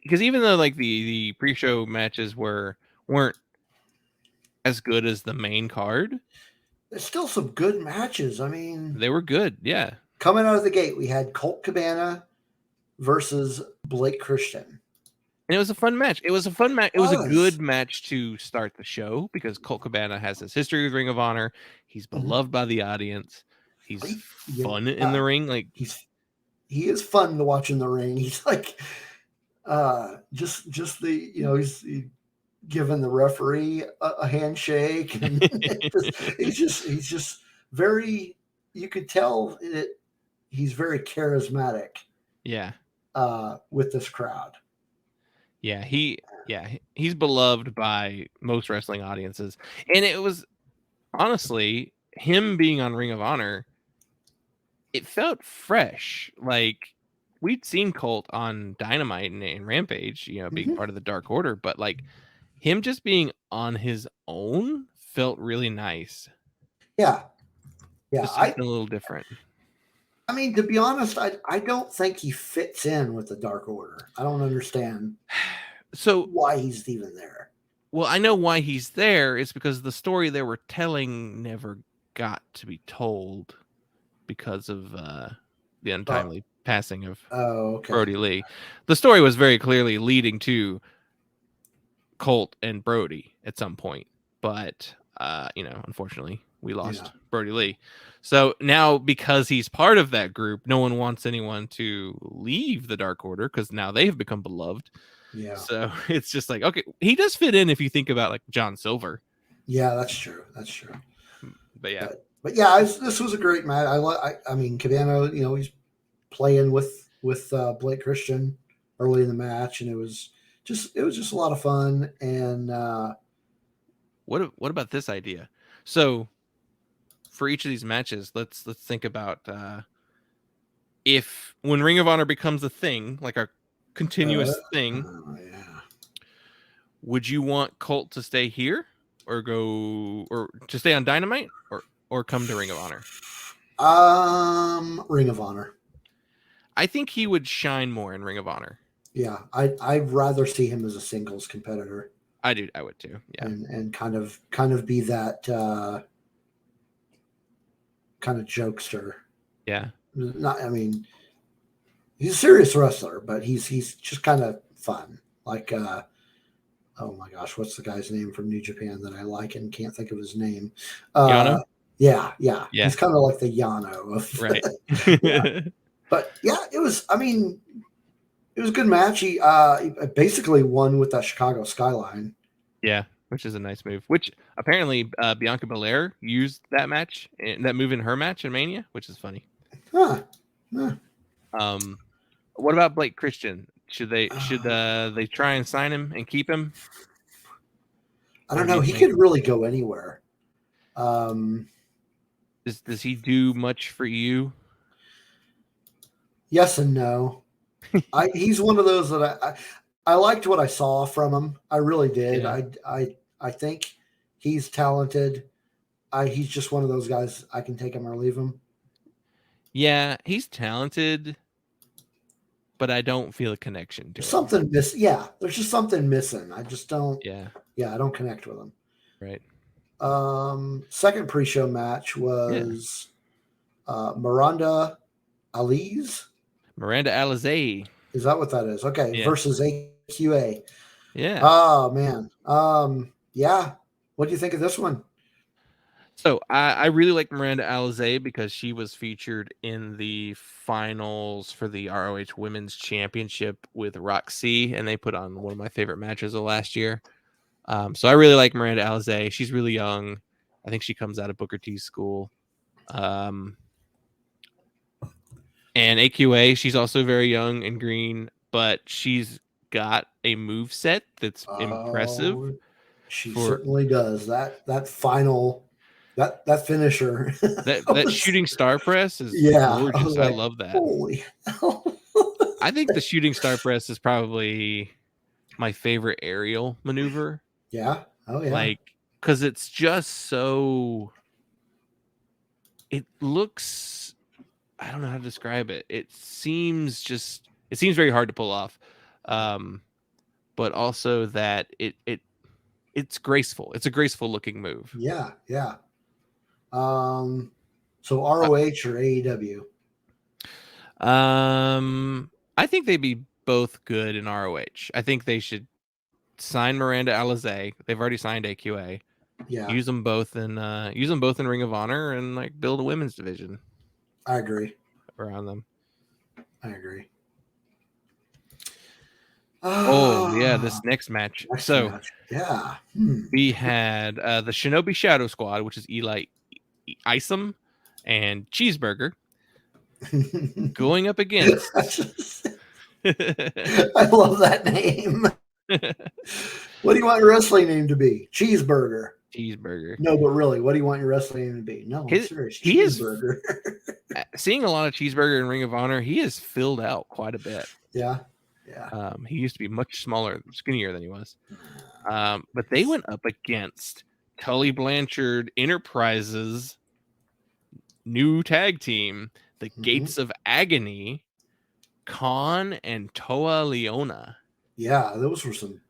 Because even though like the pre-show matches weren't as good as the main card, there's still some good matches. I mean, they were good. Yeah. Coming out of the gate, we had Colt Cabana versus Blake Christian. And it was a fun match. It was a fun match. It was a good match to start the show because Colt Cabana has his history with Ring of Honor. He's beloved by the audience. He's fun in the ring. Like he is fun to watch in the ring. He's like just the he's giving the referee a handshake, and he's just very. You could tell that he's very charismatic. Yeah. With this crowd. Yeah, he's beloved by most wrestling audiences. And it was honestly him being on Ring of Honor, it felt fresh. Like we'd seen Colt on Dynamite and Rampage, being part of the Dark Order, but like him just being on his own felt really nice. Yeah. Just something a little different. I mean, to be honest, I don't think he fits in with the Dark Order. I don't understand why he's even there. Well, I know why he's there. It's because the story they were telling never got to be told because of the untimely passing of Brody Lee. The story was very clearly leading to Colt and Brody at some point. But, unfortunately, we lost Brody Lee. So now, because he's part of that group, no one wants anyone to leave the Dark Order because now they have become beloved. Yeah. So it's just like, okay, he does fit in if you think about like John Silver. Yeah, that's true. But yeah, this was a great match. I mean, Cabana, he's playing with Blake Christian early in the match, and it was just a lot of fun. And what about this idea? So for each of these matches, let's think about if when Ring of Honor becomes a thing, like a continuous thing, would you want Colt to stay here or to stay on Dynamite or come to Ring of Honor? Ring of Honor. I think he would shine more in Ring of Honor. Yeah, I'd rather see him as a singles competitor. I would too. Yeah, and kind of be that kind of jokester. Yeah. I mean, he's a serious wrestler, but he's just kind of fun. Like, oh my gosh, what's the guy's name from New Japan that I like and can't think of his name? Yano? Yeah. He's kind of like the Yano of right. But yeah, it was a good match. He basically won with that Chicago skyline. Yeah, which is a nice move. Which apparently Bianca Belair used that move in her match in Mania, which is funny. Huh. What about Blake Christian? Should they try and sign him and keep him? I don't know. He could really go anywhere. Does he do much for you? Yes and no. He's one of those that I liked what I saw from him. I really did. Yeah. I think he's talented. He's just one of those guys. I can take him or leave him. Yeah, he's talented, but I don't feel a connection to something missing. Yeah, there's just something missing. I just don't. Yeah, I don't connect with him. Right. Second pre-show match was Miranda Alize? Miranda Alizé. Is that what that is? Okay, Yeah. versus AQA. Yeah. Oh man. Yeah. What do you think of this one? So I really like Miranda Alizé because she was featured in the finals for the ROH Women's Championship with Roxy, and they put on one of my favorite matches of last year. So I really like Miranda Alizé. She's really young. I think she comes out of Booker T's school. And AQA, she's also very young and green, but she's got a move set that's impressive. She certainly does. That final, that finisher. That shooting star press is gorgeous. I love that. Holy hell. I think the shooting star press is probably my favorite aerial maneuver. Yeah. Oh yeah. Like, because it's just so. It looks. I don't know how to describe it. It seems very hard to pull off, but also that it's graceful. It's a graceful looking move. Yeah. Yeah. So ROH or AEW? I think they'd be both good in ROH. I think they should sign Miranda Alizé. They've already signed AQA. Yeah. Use them both in Ring of Honor and like build a women's division. I agree. Around them. I agree. Oh yeah, this next match. Yeah. We had the Shinobi Shadow Squad, which is Eli Isom and Cheeseburger, going up against. I love that name. What do you want your wrestling name to be? Cheeseburger. Cheeseburger. No, but really, what do you want your wrestling name to be? No, I'm serious. Cheeseburger. Seeing a lot of Cheeseburger in Ring of Honor, he has filled out quite a bit. Yeah. Yeah. He used to be much smaller, skinnier than he was. But they went up against Tully Blanchard Enterprises' new tag team, the Gates of Agony, Khan and Toa Leona. Yeah, those were some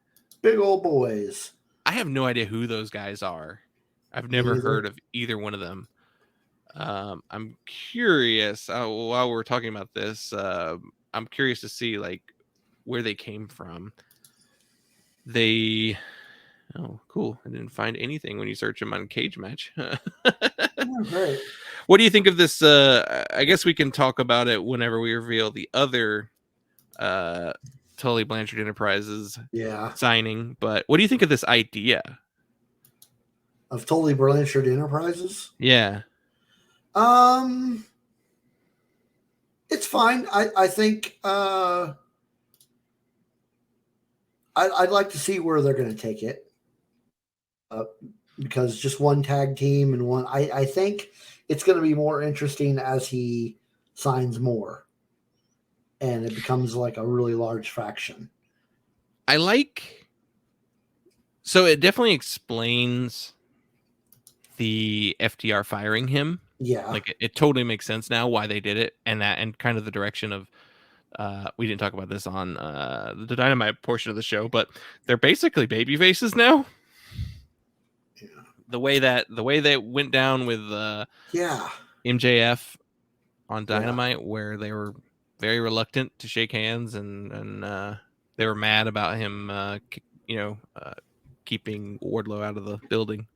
big old boys. I have no idea who those guys are. I've never heard of either one of them. I'm curious, while we're talking about this, I'm curious to see like where they came from. Oh, cool. I didn't find anything when you search them on Cage Match. Great. What do you think of this? I guess we can talk about it whenever we reveal the other Tully Blanchard Enterprises signing. But what do you think of this idea? Of Tully Blanchard Enterprises? Yeah. It's fine. I think I'd like to see where they're going to take it. Because just one tag team and one, I think it's going to be more interesting as he signs more and it becomes like a really large faction. So it definitely explains the FTR firing him. Yeah. Like it totally makes sense now why they did it, and kind of the direction of we didn't talk about this on the Dynamite portion of the show, but they're basically baby faces now. Yeah. The way they went down with MJF on Dynamite, where they were very reluctant to shake hands and they were mad about him keeping Wardlow out of the building.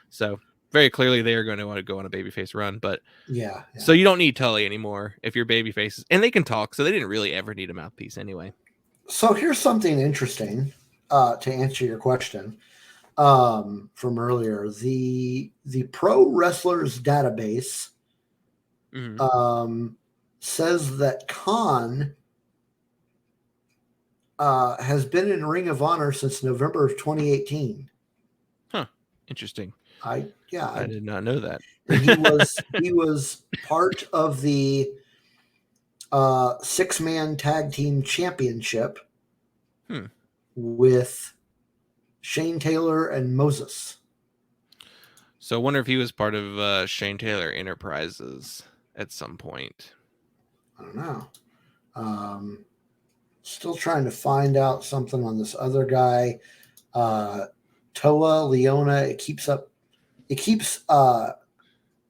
So very clearly they are going to want to go on a babyface run, but so you don't need Tully anymore if you're babyfaces, and they can talk, so they didn't really ever need a mouthpiece anyway. So here's something interesting to answer your question from earlier. The Pro Wrestlers database says that Khan has been in Ring of Honor since November of 2018. Huh. Interesting. I did not know that. He was part of the 6-man tag team championship with Shane Taylor and Moses. So I wonder if he was part of Shane Taylor Enterprises at some point. I don't know. Still trying to find out something on this other guy. Toa Leona.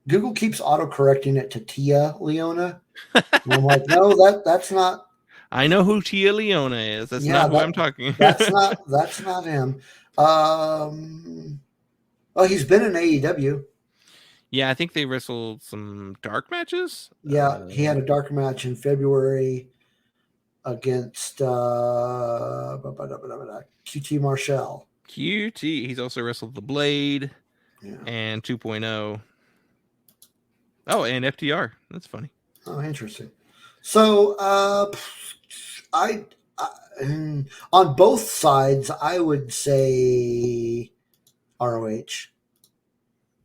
Google keeps auto-correcting it to Tia Leona, And I'm like, no, that's not. I know who Tia Leona is. That's Yeah, not who I'm talking. That's not him. Well, he's been in AEW. Yeah, I think they wrestled some dark matches. Yeah, he had a dark match in February against QT Marshall. QT. He's also wrestled the Blade Yeah. and 2.0. Oh, and FTR. That's funny. Oh, interesting. So, I on both sides, I would say ROH.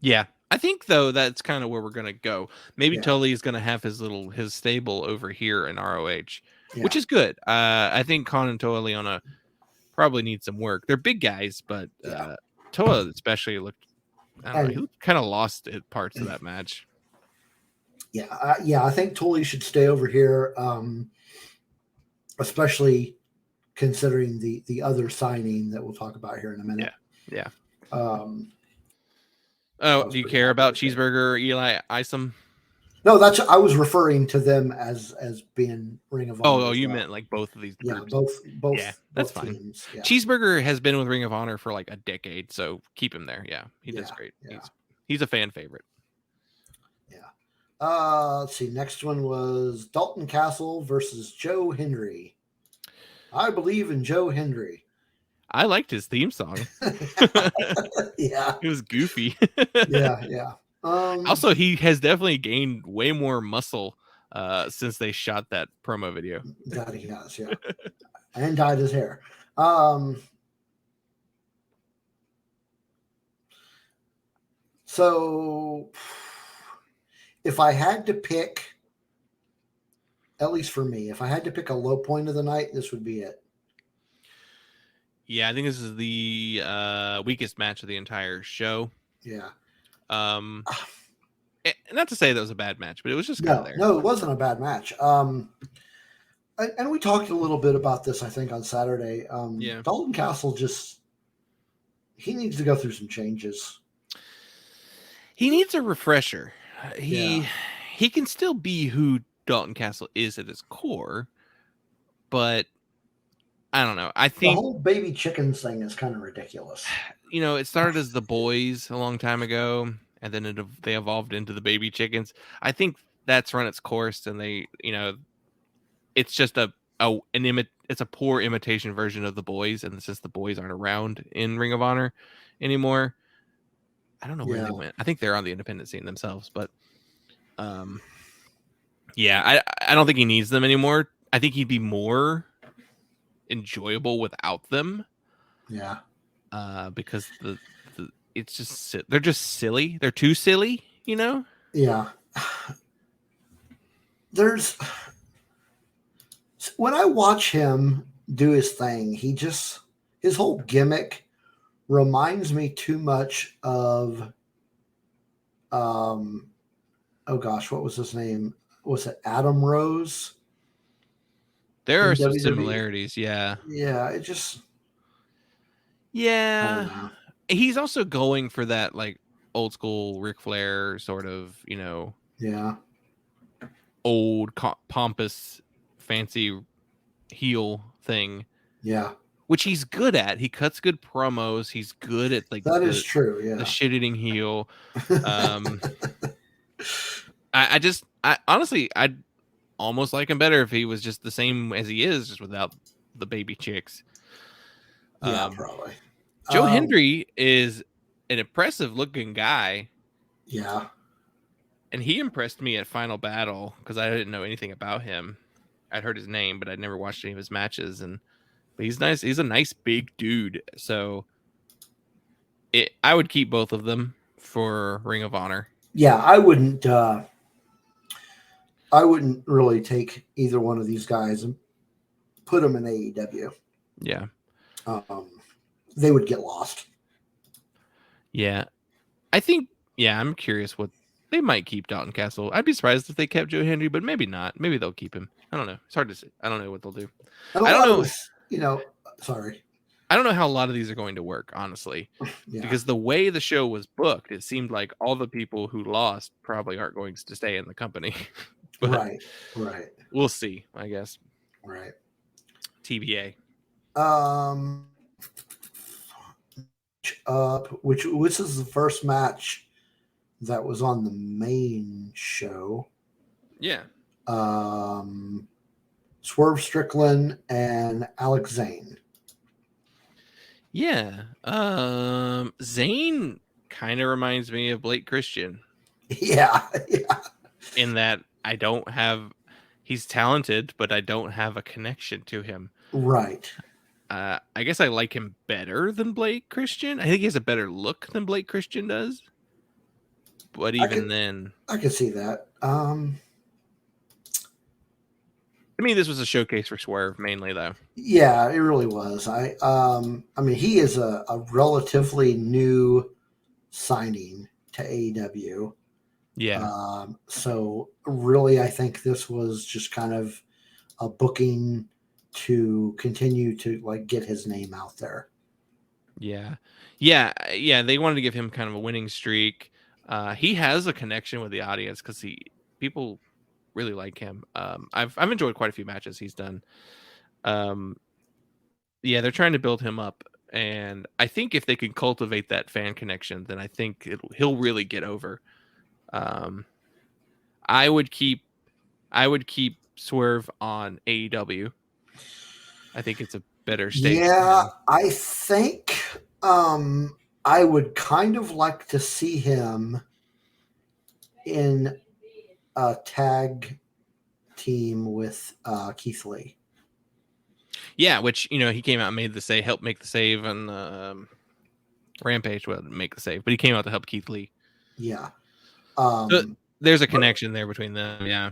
Yeah, I think though that's kind of where we're gonna go. Maybe Yeah. Tully is gonna have his stable over here in ROH, Yeah. which is good. I think Khan and Toa Leona probably need some work. They're big guys, but Toa especially looked. I don't know. He kind of lost at parts of that match. Yeah, I think Tully should stay over here, especially considering the other signing that we'll talk about here in a minute. Yeah. Oh, do you care about Cheeseburger or Eli Isom? No, I was referring to them as being Ring of Honor. Oh, you meant like both of these groups. Both. Yeah, that's fine. Teams, yeah. Cheeseburger has been with Ring of Honor for like a decade, so keep him there. Yeah, he does great. Yeah. He's a fan favorite. Yeah. Let's see. Next one was Dalton Castle versus Joe Hendry. I believe in Joe Hendry. I liked his theme song. Yeah. It was goofy. Yeah. Also, he has definitely gained way more muscle since they shot that promo video. That he has, yeah. And dyed his hair. So if I had to pick, at least for me, if I had to pick a low point of the night, this would be it. Yeah, I think this is the weakest match of the entire show. Yeah. Not to say that was a bad match, but it was just kind of there. No, it wasn't a bad match. And we talked a little bit about this, I think, on Saturday. Dalton Castle he needs to go through some changes. He needs a refresher. He can still be who Dalton Castle is at his core, but I don't know. I think the whole baby chickens thing is kind of ridiculous. It started as the Boys a long time ago, and then they evolved into the Baby Chickens. I think that's run its course, and it's just it's a poor imitation version of the Boys, and since the Boys aren't around in Ring of Honor anymore, I don't know where they went. I think they're on the independent scene themselves, but I don't think he needs them anymore. I think he'd be more enjoyable without them. Yeah. Because it's just they're just silly. They're too silly, Yeah. When I watch him do his thing, his whole gimmick reminds me too much of oh gosh, what was his name? Was it Adam Rose? There are some similarities, yeah. Yeah, it just yeah. He's also going for that like old school Ric Flair sort of, old pompous fancy heel thing. Yeah. Which he's good at. He cuts good promos. He's good at like that is true. Yeah, the shit-eating heel. I honestly I'd almost like him better if he was just the same as he is, just without the baby chicks. Yeah, probably. Joe Hendry is an impressive looking guy. Yeah, and he impressed me at Final Battle because I didn't know anything about him. I'd heard his name, but I'd never watched any of his matches, but he's nice. He's a nice big dude. So I would keep both of them for Ring of Honor. Yeah, I wouldn't really take either one of these guys and put them in AEW. Yeah. They would get lost. Yeah. I think, I'm curious what they might keep Dalton Castle. I'd be surprised if they kept Joe Hendry, but maybe not. Maybe they'll keep him. I don't know. It's hard to say. I don't know what they'll do. I don't know. Sorry. I don't know how a lot of these are going to work, honestly, because the way the show was booked, it seemed like all the people who lost probably aren't going to stay in the company. But right. we'll see, I guess. Right. TBA. Which is the first match that was on the main show. Yeah. Swerve Strickland and Alex Zane. Yeah. Zane kind of reminds me of Blake Christian. Yeah. In that he's talented, but I don't have a connection to him. Right. I guess I like him better than Blake Christian. I think he has a better look than Blake Christian does. But even then, I can see that. I mean, this was a showcase for Swerve mainly, though. Yeah, it really was. I mean, he is a relatively new signing to AEW. Yeah. So really, I think this was just kind of a booking to continue to like get his name out there. Yeah. They wanted to give him kind of a winning streak. He has a connection with the audience because people really like him. I've enjoyed quite a few matches he's done. They're trying to build him up, and I think if they can cultivate that fan connection, then I think he'll really get over. I would keep Swerve on AEW. I think it's a better stage. Yeah, I think I would kind of like to see him in a tag team with Keith Lee. Yeah, which he came out and helped make the save on Rampage. Well, make the save, but he came out to help Keith Lee. Yeah. So there's a connection there between them. Yeah.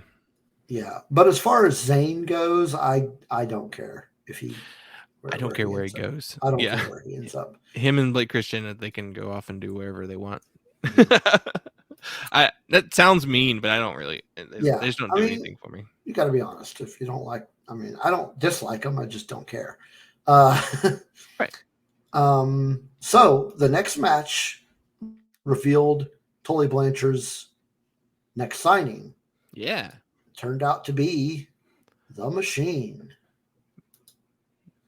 Yeah, but as far as Zane goes, I don't care if he. I don't care where he goes. I don't care where he ends up. Him and Blake Christian, they can go off and do wherever they want. That sounds mean, but I don't really. They just don't do anything for me. You got to be honest. If you don't like, I mean, I don't dislike them. I just don't care. Right. So the next match revealed Tully Blanchard's next signing. Yeah. Turned out to be the Machine.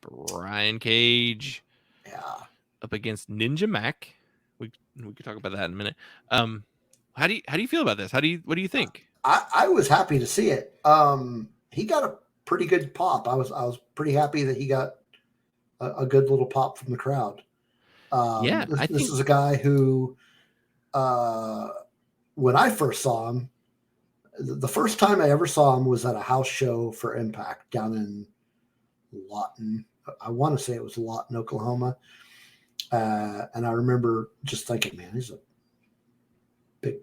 Brian Cage. Yeah. Up against Ninja Mac. We could talk about that in a minute. How do you feel about this? What do you think? I was happy to see it. He got a pretty good pop. I was pretty happy that he got a good little pop from the crowd. This is a guy who, when I first saw him, the first time I ever saw him was at a house show for Impact down in Lawton. I want to say it was Lawton, Oklahoma. And I remember just thinking, man, he's a big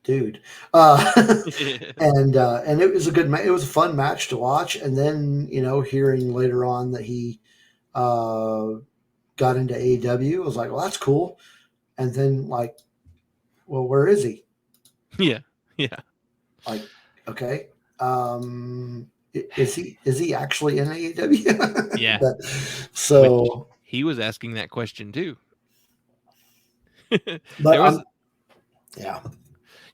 dude. And it was it was a fun match to watch. And then, hearing later on that he got into AEW, I was like, well, that's cool. And then well, where is he? Yeah. Like, okay. Is he actually in AEW? Yeah. So he was asking that question too. But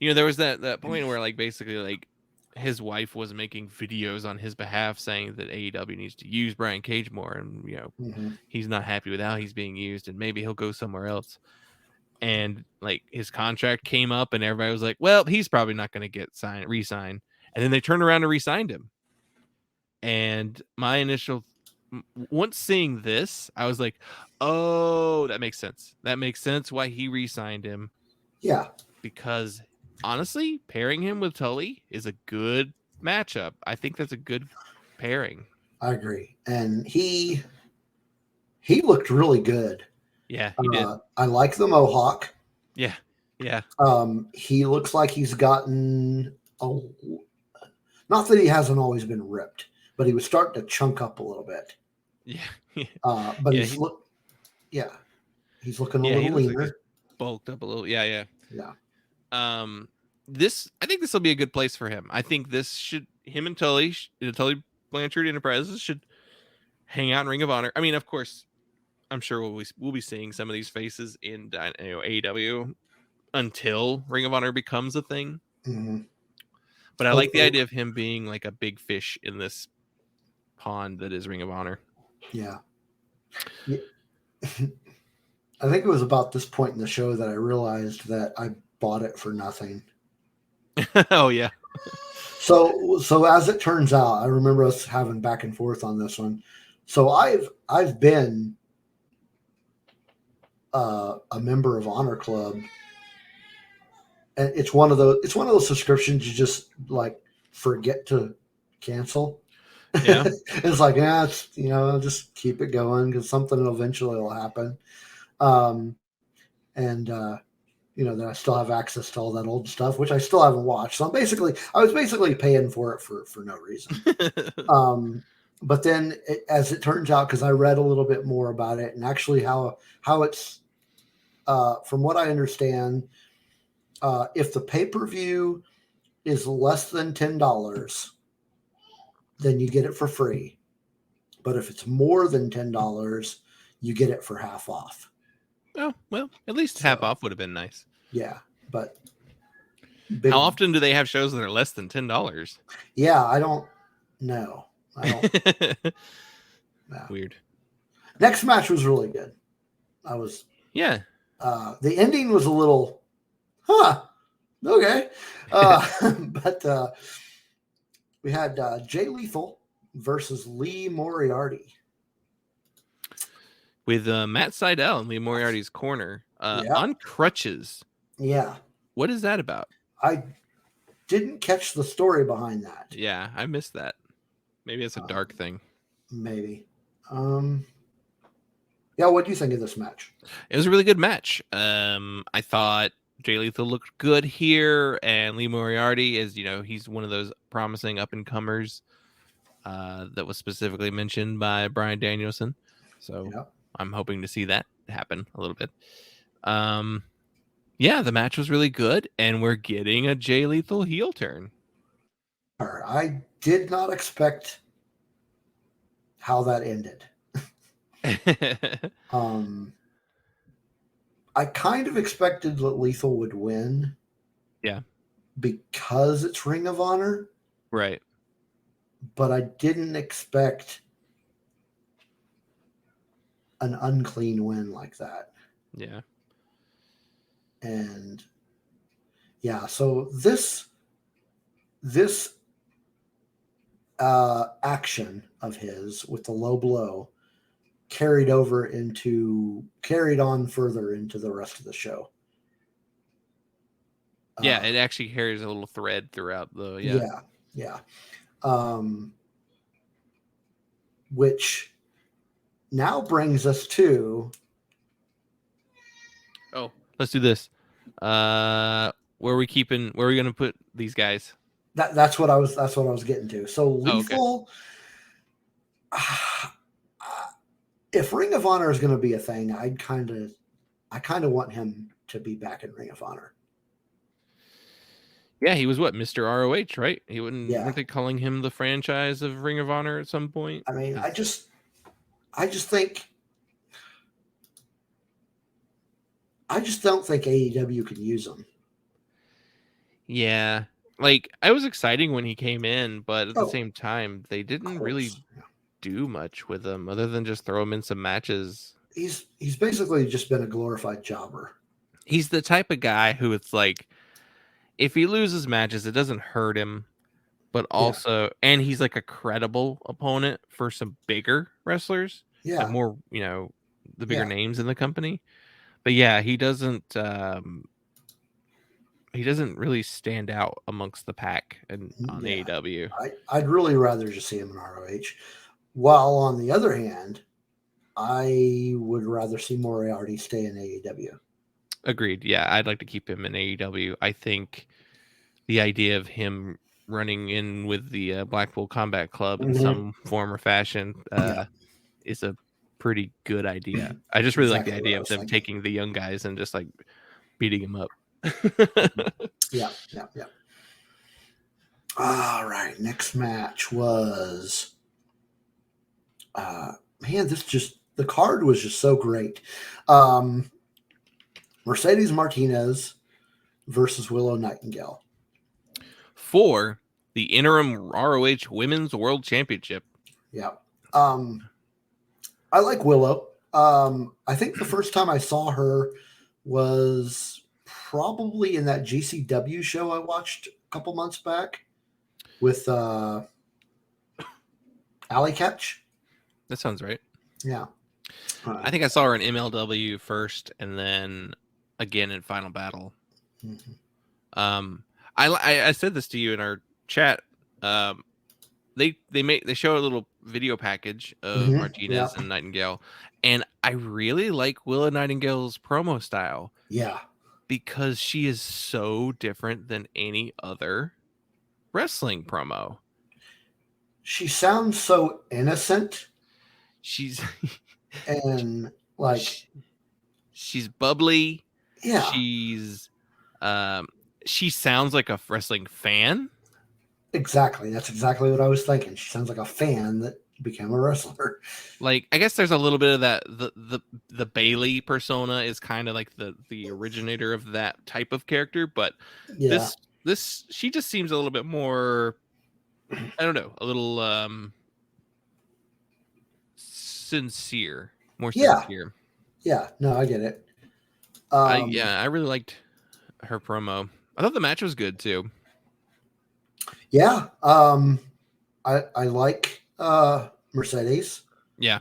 there was that point where basically his wife was making videos on his behalf saying that AEW needs to use Brian Cage more, and he's not happy with how he's being used, and maybe he'll go somewhere else. And his contract came up, and everybody was like, "Well, he's probably not going to get re-signed." And then they turned around and re-signed him. And my initial, once seeing this, I was like, "Oh, that makes sense. That makes sense why he re-signed him." Yeah, because honestly, pairing him with Tully is a good matchup. I think that's a good pairing. I agree, and he looked really good. Yeah, he did. I like the mohawk. Yeah. He looks like he's gotten not that he hasn't always been ripped, but he was starting to chunk up a little bit. Yeah. But he's looking a little leaner. Like bulked up a little. Yeah. Yeah. I think this will be a good place for him. I think him and Tully Blanchard Enterprises should hang out in Ring of Honor. I mean, of course, I'm sure we'll be seeing some of these faces in AEW until Ring of Honor becomes a thing. Mm-hmm. But I like the idea of him being like a big fish in this pond that is Ring of Honor. Yeah. I think it was about this point in the show that I realized that I bought it for nothing. Oh yeah. So as it turns out, I remember us having back and forth on this one. So I've been a member of Honor Club, and it's one of those subscriptions you just like forget to cancel. Yeah. It's like, it's, I'll just keep it going because something eventually will happen. Then I still have access to all that old stuff, which I still haven't watched. So I was basically paying for it for no reason. But then as it turns out, because I read a little bit more about it and actually how it's, from what I understand, if the pay-per-view is less than $10, then you get it for free. But if it's more than $10, you get it for half off. Oh, well, at least half off would have been nice. Yeah, but how often do they have shows that are less than $10? Yeah, I don't know. Weird. Next match was really good. Yeah. The ending was a little, okay. But we had Jay Lethal versus Lee Moriarty. With Matt Sydal in Lee Moriarty's corner on crutches. Yeah. What is that about? I didn't catch the story behind that. Yeah, I missed that. Maybe it's a dark thing. Maybe. Yeah, what do you think of this match? It was a really good match. I thought Jay Lethal looked good here, and Lee Moriarty is, he's one of those promising up-and-comers that was specifically mentioned by Bryan Danielson. So I'm hoping to see that happen a little bit. Yeah, the match was really good, and we're getting a Jay Lethal heel turn. I did not expect how that ended. I kind of expected that Lethal would win. Yeah. Because it's Ring of Honor. Right. But I didn't expect an unclean win like that. Yeah. And yeah, so this action of his with the low blow carried on further into the rest of the show. Yeah, it actually carries a little thread throughout the yeah. Which now brings us to let's do this. Where are we going to put these guys? That's what I was getting to. So Lethal, if Ring of Honor is going to be a thing, I kind of want him to be back in Ring of Honor. Yeah, he was Mr. ROH, right? Weren't they calling him the franchise of Ring of Honor at some point? I mean, I just think, I just don't think AEW can use him. Yeah. Like, I was exciting when he came in, but at the same time, they didn't really do much with him other than just throw him in some matches. He's basically just been a glorified jobber. He's the type of guy who it's like, if he loses matches, it doesn't hurt him, but also, and he's like a credible opponent for some bigger wrestlers. Yeah. More, the bigger names in the company. But yeah, he doesn't really stand out amongst the pack on AEW. I'd really rather just see him in ROH. While on the other hand, I would rather see Moriarty stay in AEW. Agreed. Yeah, I'd like to keep him in AEW. I think the idea of him running in with the Blackpool Combat Club in some form or fashion is a pretty good idea. I just really like the idea of them taking the young guys and just like beating them up. Yeah. All right. Next match was, the card was just so great. Mercedes Martinez versus Willow Nightingale. For the interim ROH Women's World Championship. Yeah. I like Willow. I think the first time I saw her was probably in that GCW show I watched a couple months back with Alley Catch. That sounds right. Yeah. I think I saw her in MLW first, and then again in Final Battle. Mm-hmm. I said this to you in our chat. They show a little video package of Martinez and Nightingale, and I really like Willa Nightingale's promo style. Yeah, because she is so different than any other wrestling promo. She sounds so innocent. She's and like she's bubbly. Yeah, she sounds like a wrestling fan. Exactly. That's exactly what I was thinking. She sounds like a fan that became a wrestler. Like, I guess there's a little bit of that. The Bailey persona is kind of like the originator of that type of character, but this she just seems a little bit more, I don't know, a little sincere, more sincere. Yeah, no, I get it. I really liked her promo. I thought the match was good too. Yeah, I like Mercedes. Yeah.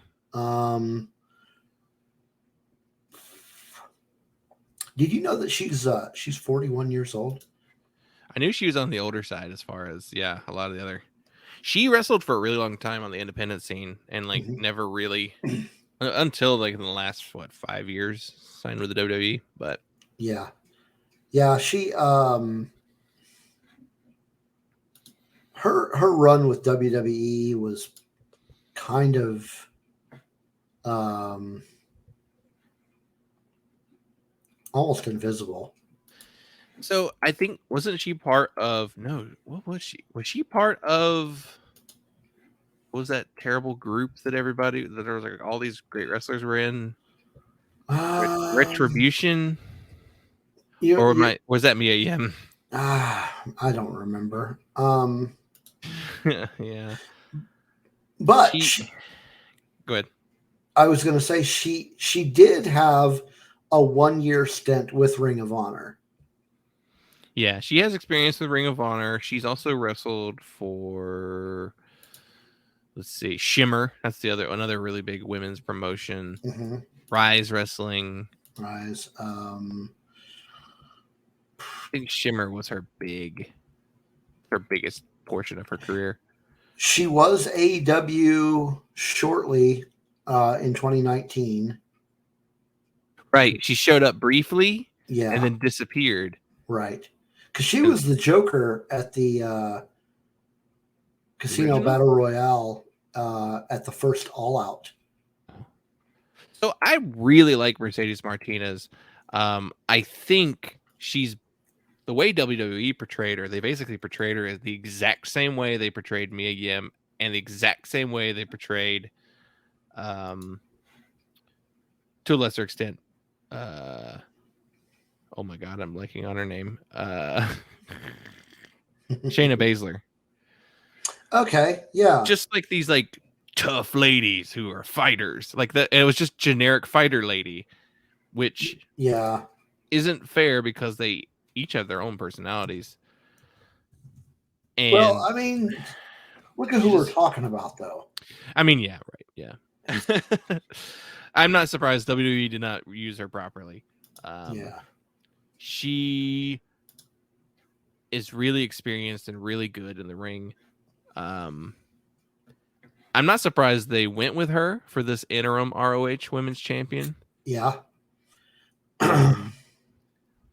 Did you know that she's 41 years old? I knew she was on the older side as far as a lot of the other. She wrestled for a really long time on the independent scene and never really until like in the last 5 years signed with the WWE. But yeah, she her run with WWE was kind of almost invisible. So I think wasn't she part of what was she? Was she part of what was that terrible group that there was like all these great wrestlers were in? Retribution? Was that Mia Yim? I don't remember. Yeah. But go ahead. I was going to say she did have a 1-year stint with Ring of Honor. Yeah, she has experience with Ring of Honor. She's also wrestled for, let's see, Shimmer. That's another really big women's promotion. Mm-hmm. Rise Wrestling. Rise. I think Shimmer was her biggest portion of her career. She was AEW shortly in 2019. Right. She showed up briefly and then disappeared. Right. Because she was the Joker at the Casino Battle Royale at the first All Out. So I really like Mercedes Martinez. I think she's the way WWE portrayed her. They basically portrayed her as the exact same way they portrayed Mia Yim and the exact same way they portrayed, to a lesser extent, oh my God, I'm blanking on her name. Shayna Baszler. Okay, yeah. Just like these tough ladies who are fighters. It was just generic fighter lady, which isn't fair because they each have their own personalities. And well, I mean, look at who we're talking about, though. I mean, yeah, right, yeah. I'm not surprised WWE did not use her properly. She is really experienced and really good in the ring. I'm not surprised they went with her for this interim ROH Women's Champion. Yeah.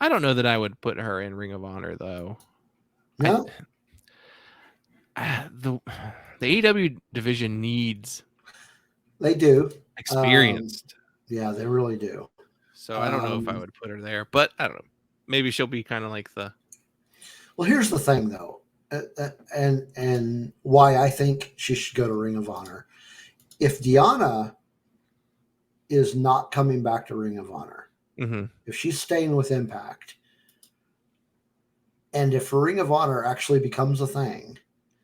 I don't know that I would put her in Ring of Honor, though. No. The AEW division needs. They do. Experienced. Yeah, they really do. So I don't know if I would put her there, but I don't know. Maybe she'll be kind of like the. Well, here's the thing, though, and why I think she should go to Ring of Honor. If Deonna is not coming back to Ring of Honor, if she's staying with Impact, and if Ring of Honor actually becomes a thing,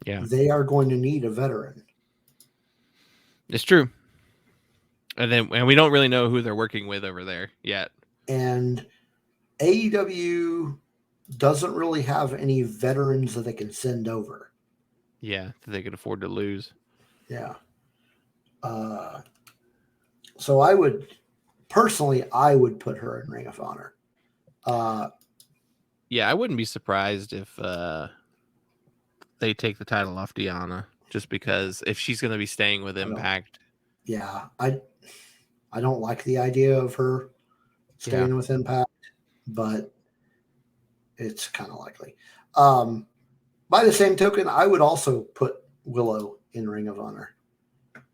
Yeah, they are going to need a veteran. it's true. And we don't really know who they're working with over there yet. And AEW doesn't really have any veterans that they can send over. Yeah, that they could afford to lose. Yeah. So I would put her in Ring of Honor. Yeah, I wouldn't be surprised if they take the title off Deanna, just because if she's going to be staying with Impact. I don't like the idea of her staying with Impact, but it's kind of likely. By the same token, I would also put Willow in Ring of Honor.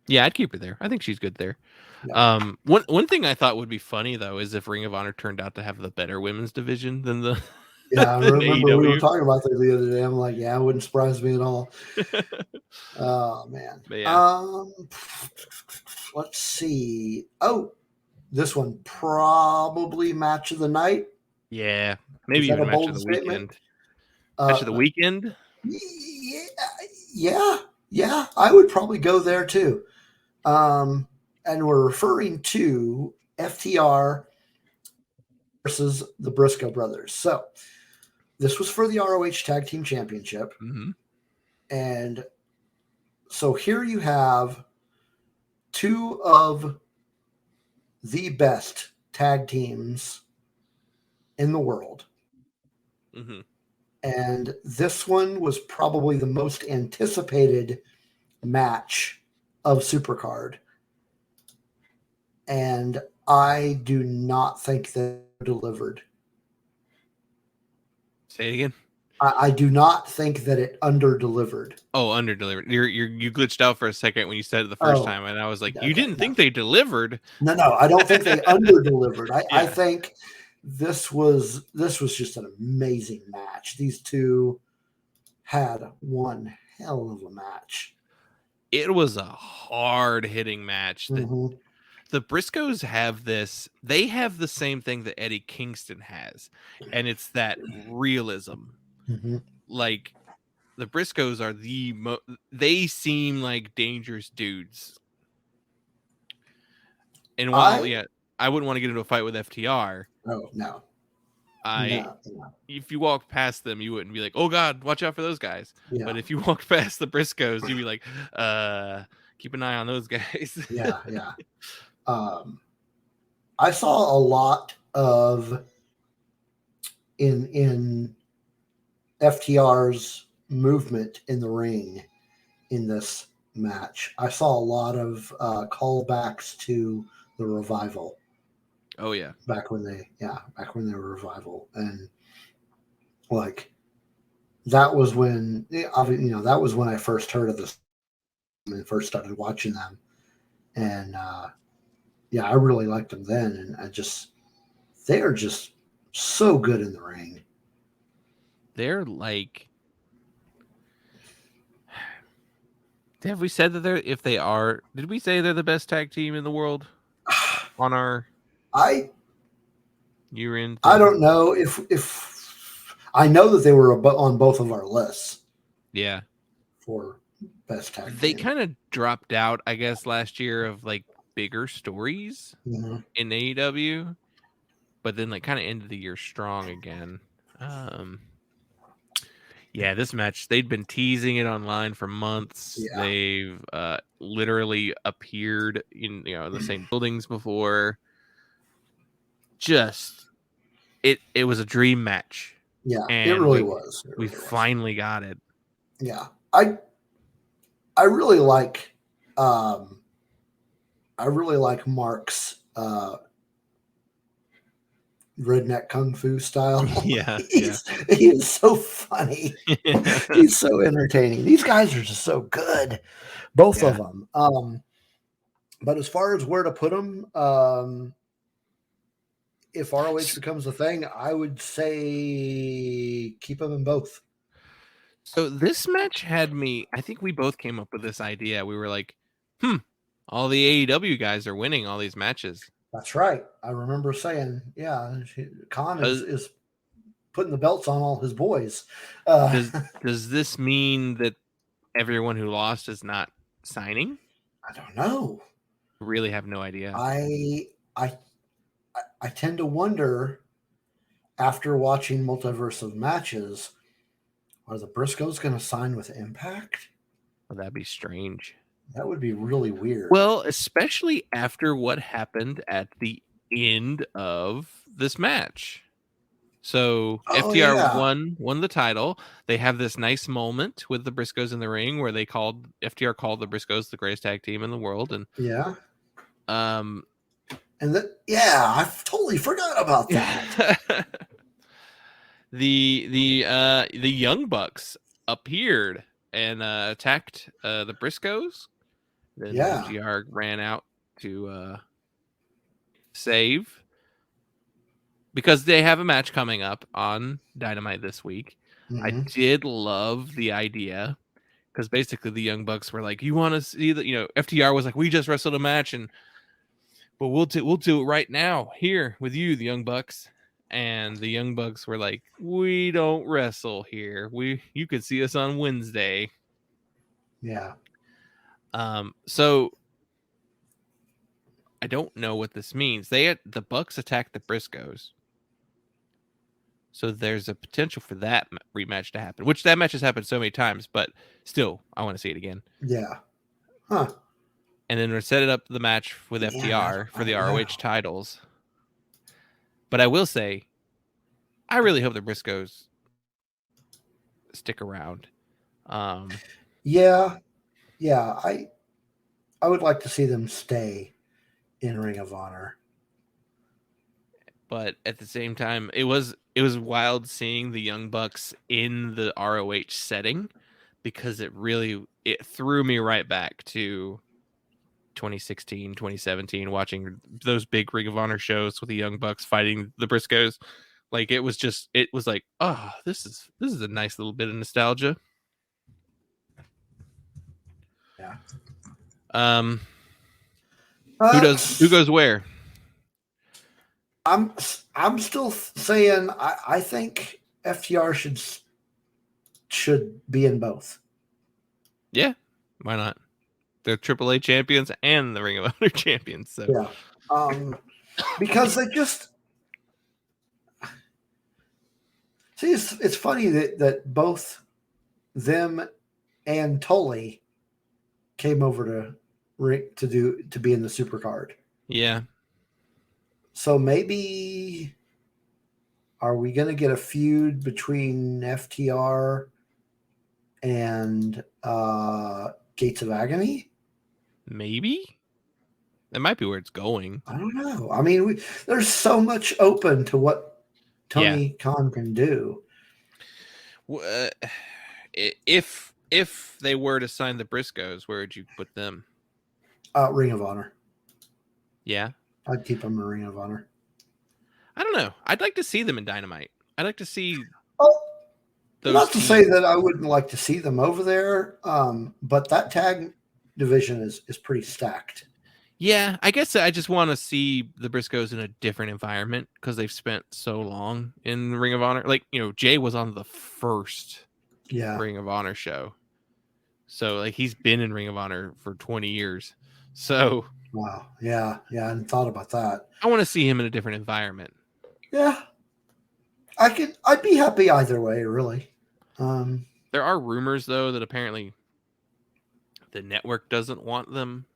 Yeah, I'd keep her there. I think she's good there. Yeah. One thing I thought would be funny though is if Ring of Honor turned out to have the better women's division than the Yeah, I remember AEW. we were talking about that the other day. I'm like, yeah, it wouldn't surprise me at all. Oh man. But yeah. Let's see. Oh, this one probably match of the night. Yeah, maybe even match of the weekend. Match of the weekend. Yeah. I would probably go there too. And we're referring to FTR versus the Briscoe brothers. So this was for the ROH Tag Team Championship. Mm-hmm. And so here you have two of the best tag teams in the world. Mm-hmm. And this one was probably the most anticipated match of Supercard. And I do not think that delivered. Say it again. I do not think that it under-delivered. Oh, under-delivered. You glitched out for a second when you said it the first time, and I was like, you didn't think they delivered? No, I don't think they under-delivered. I think this was just an amazing match. These two had one hell of a match. It was a hard-hitting match. Mm-hmm. The Briscoes have this. They have the same thing that Eddie Kingston has, and it's that realism. Mm-hmm. Like the Briscoes are they seem like dangerous dudes. And while I wouldn't want to get into a fight with FTR. Oh no. If you walked past them, you wouldn't be like, "Oh God, watch out for those guys." Yeah. But if you walked past the Briscoes, you'd be like, keep an eye on those guys." Yeah. I saw a lot of in FTR's movement in the ring in this match. I saw a lot of callbacks to the Revival. Oh yeah, back when they were Revival, and like that was when that was when I first heard of this and first started watching them, and I really liked them then, and they are just so good in the ring. They're like, have we said that did we say they're the best tag team in the world on our year-end thing? I don't know if I know that they were on both of our lists. Yeah. For best tag team. They kind of dropped out, I guess, last year of like bigger stories in AEW, but then like kind of ended the year strong again. This match, they'd been teasing it online for months. Yeah. They've literally appeared in the same buildings before. Just it was a dream match. Yeah, and it really was. We finally got it. Yeah. I really like Mark's redneck kung fu style. Yeah. He is so funny. He's so entertaining. These guys are just so good. Both of them. But as far as where to put them, if ROH becomes a thing, I would say keep them in both. So this match had me, I think we both came up with this idea. We were like, all the AEW guys are winning all these matches. That's right. I remember saying, Khan is putting the belts on all his boys. Does this mean that everyone who lost is not signing? I don't know. Really have no idea. I tend to wonder, after watching Multiverse of Matches, are the Briscoes going to sign with Impact? Well, that'd be strange. That would be really weird. Well, especially after what happened at the end of this match. So FTR won the title. They have this nice moment with the Briscoes in the ring where FTR called the Briscoes the greatest tag team in the world, and I totally forgot about that. the Young Bucks appeared and attacked the Briscoes. Then FTR ran out to save, because they have a match coming up on Dynamite this week. Mm-hmm. I did love the idea, because basically the Young Bucks were like, "You want to see that?" FTR was like, "We just wrestled a match, but we'll do it right now here with you, the Young Bucks." And the Young Bucks were like, "We don't wrestle here. You could see us on Wednesday." Yeah. So I don't know what this means. The Bucks attacked the Briscoes, so there's a potential for that rematch to happen. Which that match has happened so many times, but still, I want to see it again. Yeah. Huh. And then we're set it up the match with FTR for the ROH titles. But I will say, I really hope the Briscoes stick around. Yeah. I would like to see them stay in Ring of Honor. But at the same time, it was wild seeing the Young Bucks in the ROH setting, because it threw me right back to 2016, 2017, watching those big Ring of Honor shows with the Young Bucks fighting the Briscoes. Like, it was like, oh, this is a nice little bit of nostalgia. Yeah. Who goes where? I'm still saying I think FTR should be in both. Yeah, why not? They're AAA champions and the Ring of Honor champions. So yeah, because they just see. It's funny that both them and Tully came over to be in the Supercard. Yeah. So maybe, are we going to get a feud between FTR and Gates of Agony? Maybe. That might be where it's going. I don't know. I mean, there's so much open to what Tony Khan can do. If they were to sign the Briscoes, where would you put them? Ring of Honor. Yeah. I'd keep them in Ring of Honor. I don't know. I'd like to see them in Dynamite. I'd like to see. Not to say that I wouldn't like to see them over there, but that tag division is pretty stacked. Yeah, I guess I just want to see the Briscoes in a different environment, because they've spent so long in Ring of Honor. Like, Jay was on the first Ring of Honor show. So, like, he's been in Ring of Honor for 20 years. So, wow. Yeah, I hadn't thought about that. I want to see him in a different environment. Yeah. I'd be happy either way, really. There are rumors, though, that apparently the network doesn't want them,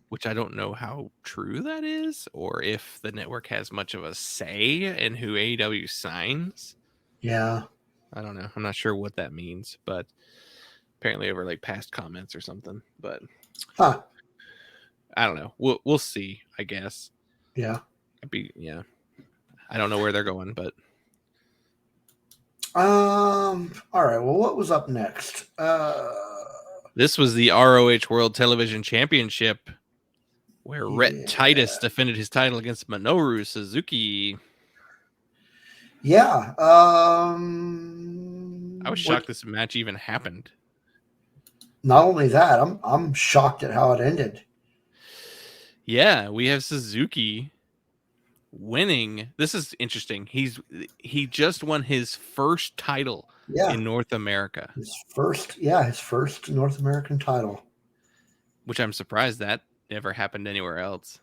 which I don't know how true that is, or if the network has much of a say in who AEW signs. Yeah. I don't know. I'm not sure what that means, but apparently over like past comments or something. But I don't know. We'll see, I guess. Yeah. I don't know where they're going, but all right. Well, what was up next? This was the ROH World Television Championship, where Rhett Titus defended his title against Minoru Suzuki. Yeah. I was shocked this match even happened. Not only that, I'm shocked at how it ended. Yeah, we have Suzuki winning. This is interesting. He just won his first title in North America. His first North American title. Which I'm surprised that never happened anywhere else.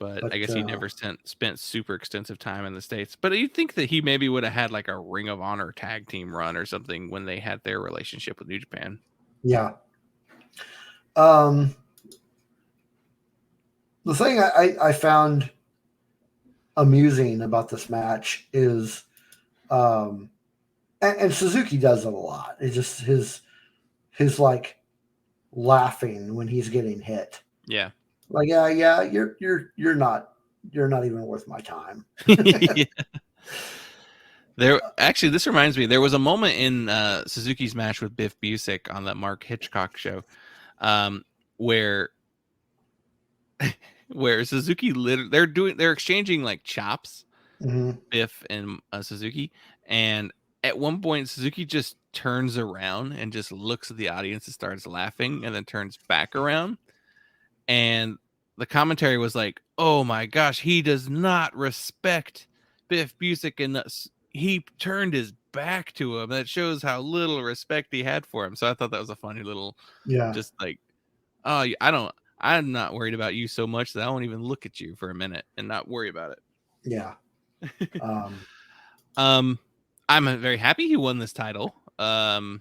But I guess he never spent super extensive time in the States. But you'd think that he maybe would have had like a Ring of Honor tag team run or something when they had their relationship with New Japan. Yeah. The thing I found amusing about this match is, and Suzuki does it a lot. It's just his like laughing when he's getting hit. Yeah. Like, yeah, you're not even worth my time. Yeah. This reminds me, there was a moment in Suzuki's match with Biff Busick on the Mark Hitchcock show, where Suzuki they're exchanging like chops, Biff and Suzuki, and at one point Suzuki just turns around and just looks at the audience and starts laughing, and then turns back around. And the commentary was like, "Oh my gosh, he does not respect Biff Busick, and he turned his back to him. That shows how little respect he had for him." So I thought that was a funny little, just like, oh, I'm not worried about you so much that I won't even look at you for a minute and not worry about it. Yeah. I'm very happy he won this title. I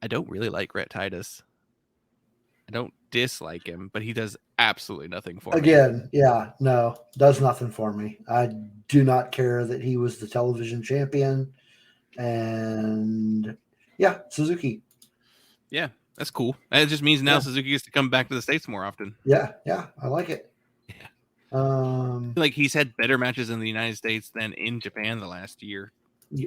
don't really like Rhett Titus. I don't dislike him, but he does absolutely nothing for me. Again, does nothing for me. I do not care that he was the television champion. And Suzuki. Yeah, that's cool. It just means now Suzuki gets to come back to the States more often. Yeah, I like it. Yeah. Like he's had better matches in the United States than in Japan the last year.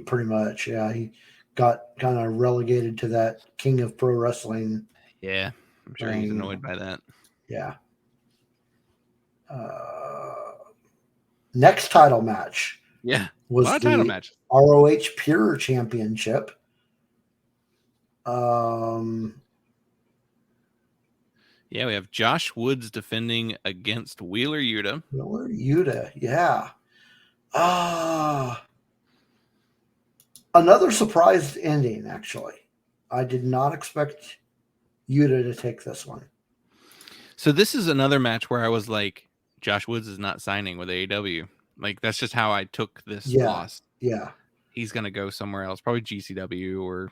Pretty much, yeah. He got kind of relegated to that King of Pro Wrestling. Yeah, I'm sure he's annoyed by that. Yeah. Next title match. Yeah. Was the title match. ROH Pure Championship. Yeah, we have Josh Woods defending against Wheeler Yuta. Yeah. Another surprise ending, actually. I did not expect Yuta to take this one. So this is another match where I was like, Josh Woods is not signing with AEW. Like, that's just how I took this loss. Yeah. He's going to go somewhere else, probably GCW or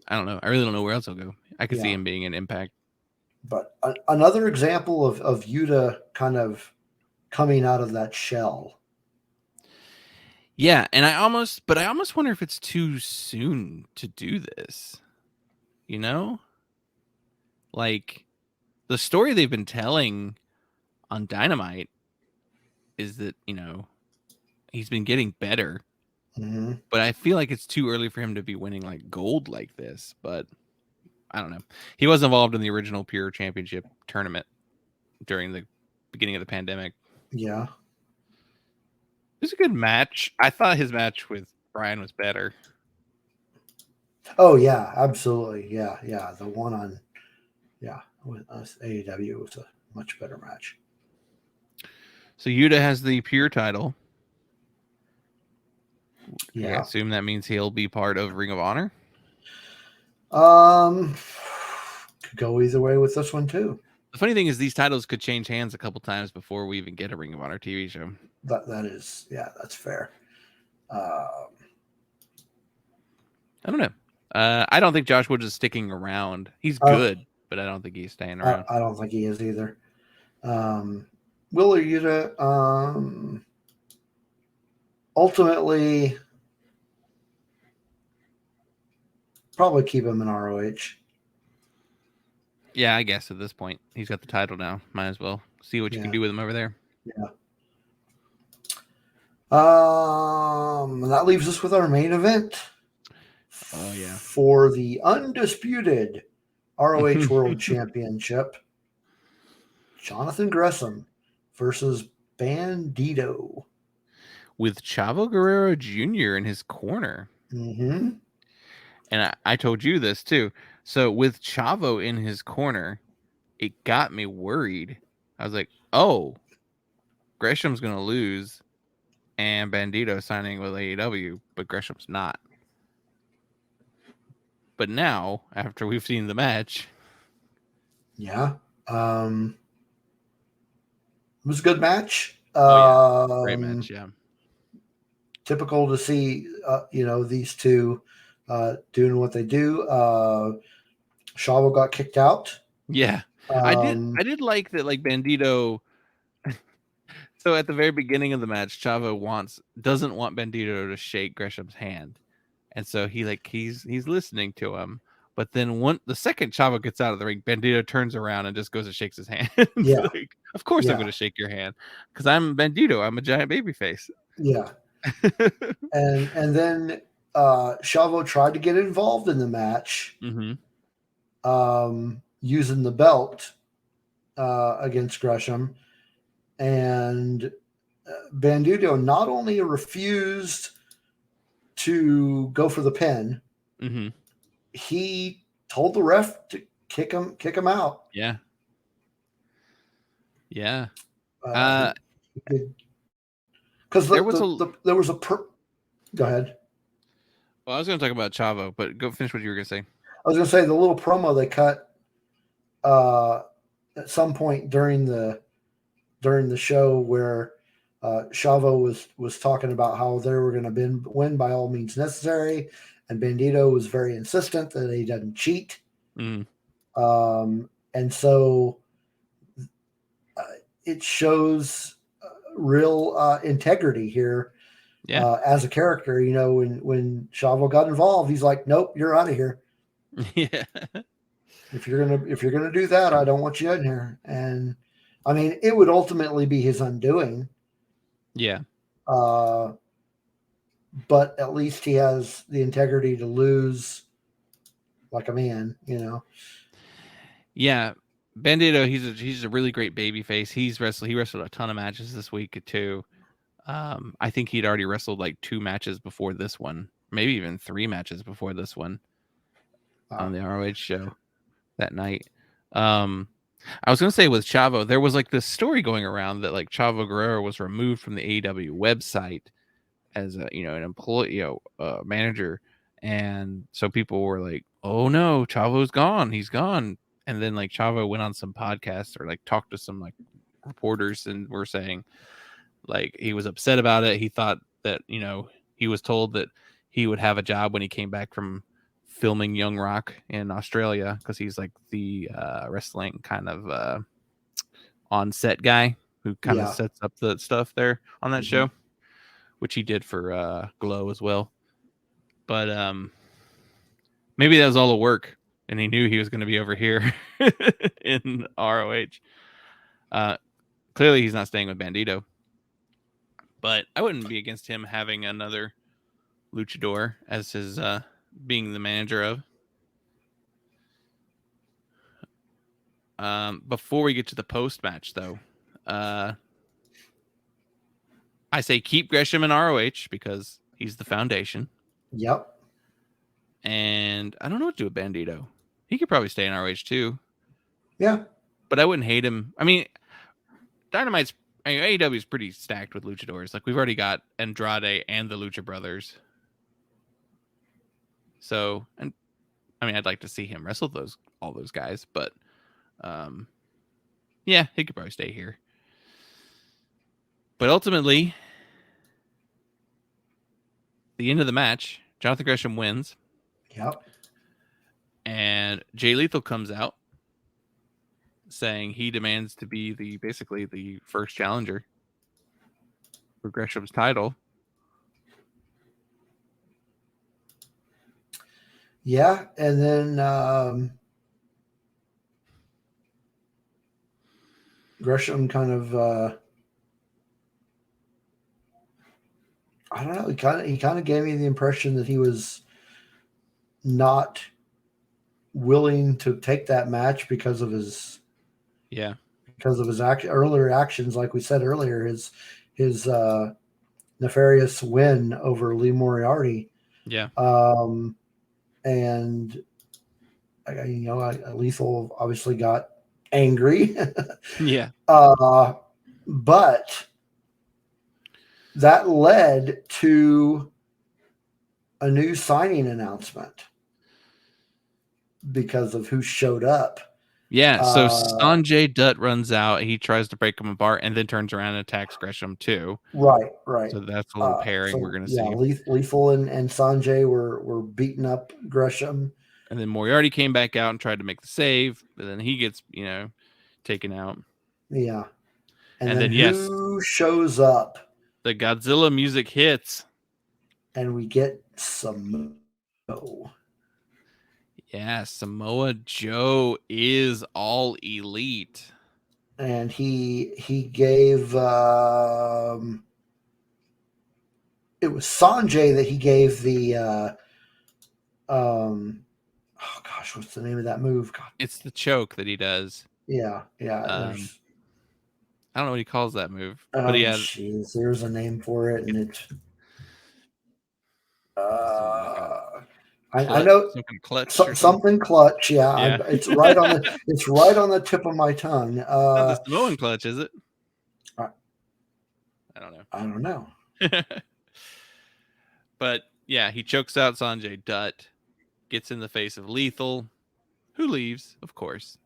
I don't know. I really don't know where else he'll go. I could see him being an Impact. But another example of Yuta kind of coming out of that shell. Yeah, and I almost wonder if it's too soon to do this. You know? Like, the story they've been telling on Dynamite is that, he's been getting better. Mm-hmm. But I feel like it's too early for him to be winning like gold like this. But I don't know. He was involved in the original Pure Championship tournament during the beginning of the pandemic. Yeah. It was a good match. I thought his match with Brian was better. Oh, yeah, absolutely. Yeah. The one on, with us, AEW was a much better match. So Yuta has the Pure title. Yeah. I assume that means he'll be part of Ring of Honor. Could go either way with this one too. The funny thing is these titles could change hands a couple times before we even get a Ring of Honor TV show. That is, that's fair. I don't know. I don't think Josh Woods is sticking around. He's good, but I don't think he's staying around. I don't think he is either. Wheeler Yuta, ultimately, probably keep him in ROH. Yeah, I guess at this point he's got the title now. Might as well see what you can do with him over there. Yeah. That leaves us with our main event. Oh yeah. For the undisputed ROH World Championship, Jonathan Gresham versus Bandito. With Chavo Guerrero Jr. in his corner. Mm-hmm. And I told you this too. So with Chavo in his corner, it got me worried I was like, oh, Gresham's going to lose and Bandito signing with AEW, but Gresham's not. But now, after we've seen the match. Yeah. It was a good match. Great match, yeah. Typical to see, these two doing what they do. Chavo got kicked out. Yeah. I did like that, like Bandito. So at the very beginning of the match, Chavo doesn't want Bandito to shake Gresham's hand. And so he's listening to him. But then the second Chavo gets out of the ring, Bandito turns around and just goes and shakes his hand. Yeah. Like, of course I'm going to shake your hand because I'm Bandito. I'm a giant baby face. Yeah. and then Chavo tried to get involved in the match, using the belt against Gresham. And Bandito not only refused to go for the pin, he told the ref to kick him out. Yeah. Yeah. Because there was go ahead. Well, I was going to talk about Chavo, but go finish what you were going to say. I was going to say the little promo they cut at some point during the show where Chavo was talking about how they were going to win by all means necessary, and Bandito was very insistent that he doesn't cheat. And so it shows real integrity here. Yeah. As a character, when Chavo got involved, he's like, "Nope, you're out of here." Yeah. If you're gonna do that, I don't want you in here. And I mean, it would ultimately be his undoing. Yeah. But at least he has the integrity to lose like a man, Yeah. Bandito, he's a really great baby face. He wrestled a ton of matches this week too. I think he'd already wrestled like 2 matches before this one, maybe even 3 matches before this one on the ROH show that night. I was going to say with Chavo, there was like this story going around that like Chavo Guerrero was removed from the AEW website as an employee, manager. And so people were like, oh no, Chavo's gone. He's gone. And then like Chavo went on some podcasts or like talked to some like reporters and were saying like he was upset about it. He thought that, he was told that he would have a job when he came back from filming Young Rock in Australia because he's like the wrestling kind of on set guy who kind of sets up the stuff there on that show, which he did for Glow as well. But maybe that was all the work and he knew he was going to be over here in ROH. Clearly he's not staying with Bandito, but I wouldn't be against him having another luchador as his being the manager of. Before we get to the post match, though, I say keep Gresham in ROH because he's the foundation. Yep. And I don't know what to do with Bandito. He could probably stay in ROH too. Yeah. But I wouldn't hate him. I mean, AEW is pretty stacked with luchadors. Like we've already got Andrade and the Lucha Brothers. So, and I mean, I'd like to see him wrestle all those guys, but yeah, he could probably stay here. But ultimately, the end of the match, Jonathan Gresham wins. Yep. And Jay Lethal comes out saying he demands to be basically the first challenger for Gresham's title. Yeah, and then Gresham kind of I don't know, he kind of gave me the impression that he was not willing to take that match because of his earlier actions, like we said earlier, his nefarious win over Lee Moriarty. Yeah. And Lethal obviously got angry. Yeah. But that led to a new signing announcement because of who showed up. Yeah, so Sanjay Dutt runs out. He tries to break him apart and then turns around and attacks Gresham too. Right. So that's a little pairing we're going to see. Lethal and Sanjay were beating up Gresham. And then Moriarty came back out and tried to make the save, but then he gets, taken out. Yeah. And then who shows up? The Godzilla music hits. And we get Samoa. Yeah, Samoa Joe is all elite. And he gave it was Sanjay that he gave the oh gosh, what's the name of that move? God. It's the choke that he does. Yeah. I don't know what he calls that move. Oh, but jeez, there's a name for it, and it's I know something clutch. Yeah, it's right on the tip of my tongue. Not the Samoan clutch, is it? I don't know. But yeah, he chokes out Sanjay Dutt, gets in the face of Lethal, who leaves, of course.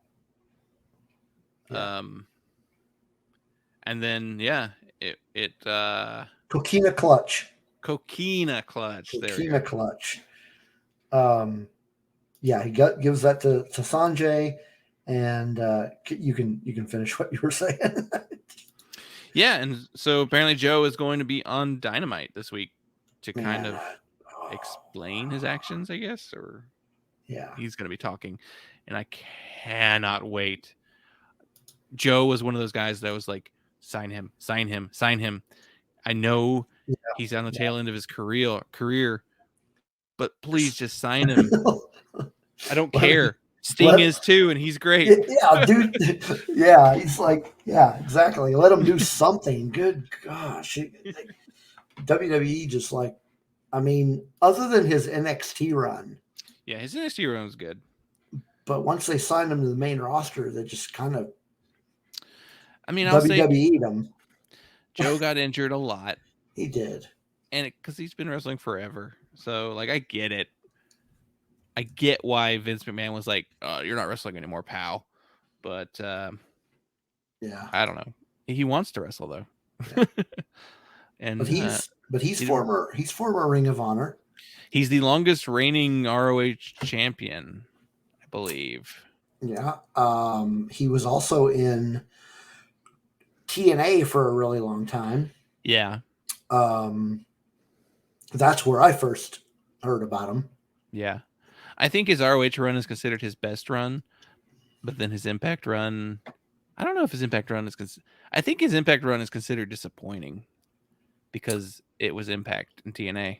Yeah. And then Coquina clutch. Coquina clutch. Coquina clutch. He gives that to Sanjay, and you can finish what you were saying. Yeah, and so apparently Joe is going to be on Dynamite this week to kind of explain his actions, I guess, or he's going to be talking, and I cannot wait. Joe was one of those guys that was like, sign him. I know he's on the tail end of his career, but please just sign him. I don't care. Sting is too, and he's great. Yeah, dude. Yeah, he's like, exactly. Let him do something. Good gosh. WWE just like, other than his NXT run. Yeah, his NXT run was good. But once they signed him to the main roster, they just kind of WWE'd him. Joe got injured a lot. He did. And because he's been wrestling forever. So, I get it. I get why Vince McMahon was like, you're not wrestling anymore, pal. But, I don't know. He wants to wrestle, though. Yeah. But he's former Ring of Honor. He's the longest reigning ROH champion, I believe. Yeah. He was also in TNA for a really long time. Yeah. That's where I first heard about him. Yeah. I think his ROH run is considered his best run, but then his Impact run, I don't know if his Impact run is I think his Impact run is considered disappointing because it was Impact and TNA,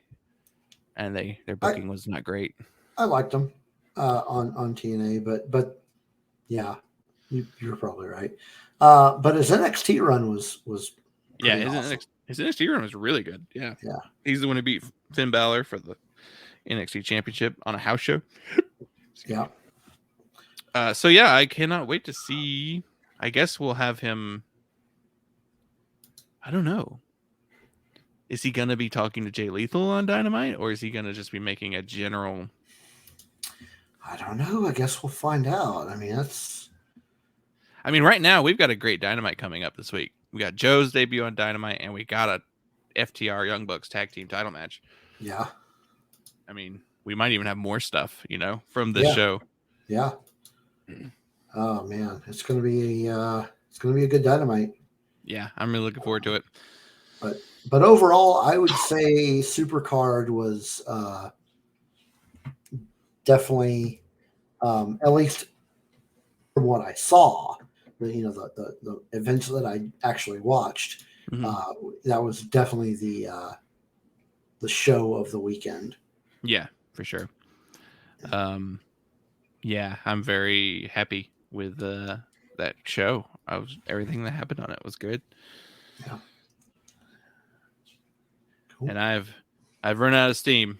and their booking was not great. I liked him on TNA, but yeah, you're probably right. But his NXT run was awesome. His NXT run was really good. Yeah. He's the one who beat Finn Balor for the NXT Championship on a house show. Yeah. So yeah, I cannot wait to see. I guess we'll have him. I don't know. Is he gonna be talking to Jay Lethal on Dynamite, or is he gonna just be making a general? I don't know. I guess we'll find out. Right now we've got a great Dynamite coming up this week. We got Joe's debut on Dynamite, and we got a FTR Young Bucks tag team title match. Yeah. We might even have more stuff, from this show. Yeah. Oh man, it's gonna be a good Dynamite. Yeah, I'm really looking forward to it. But overall, I would say Supercard was definitely, at least from what I saw, the events that I actually watched, that was definitely the show of the weekend. Yeah, for sure. Yeah, I'm very happy with that show. Everything that happened on it was good. Yeah. Cool. And I've run out of steam.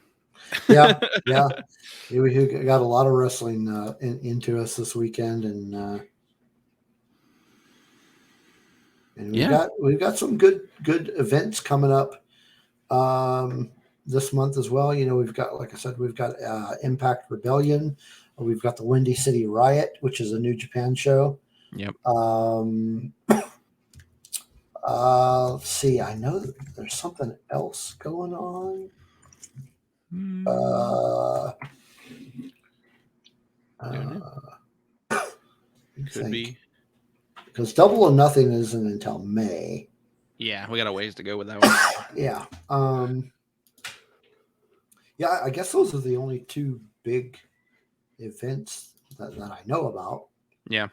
Yeah. We got a lot of wrestling into us this weekend, and And we've got some good events coming up this month as well. You know, we've got, like I said, we've got Impact Rebellion. We've got the Windy City Riot, which is a New Japan show. Yep. Let's see. I know that there's something else going on. Could be. Because Double or Nothing isn't until May. Yeah, we got a ways to go with that one. Yeah. Yeah, I guess those are the only two big events that I know about. Yeah.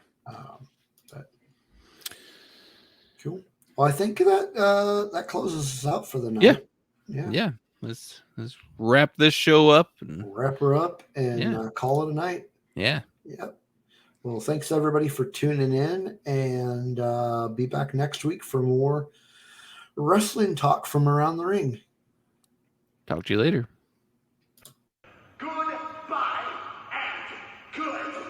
But cool. Well, I think that closes us out for the night. Yeah. Let's wrap this show up and wrap her up and call it a night. Yeah. Yep. Well, thanks everybody for tuning in, and be back next week for more wrestling talk from around the ring. Talk to you later. Goodbye and good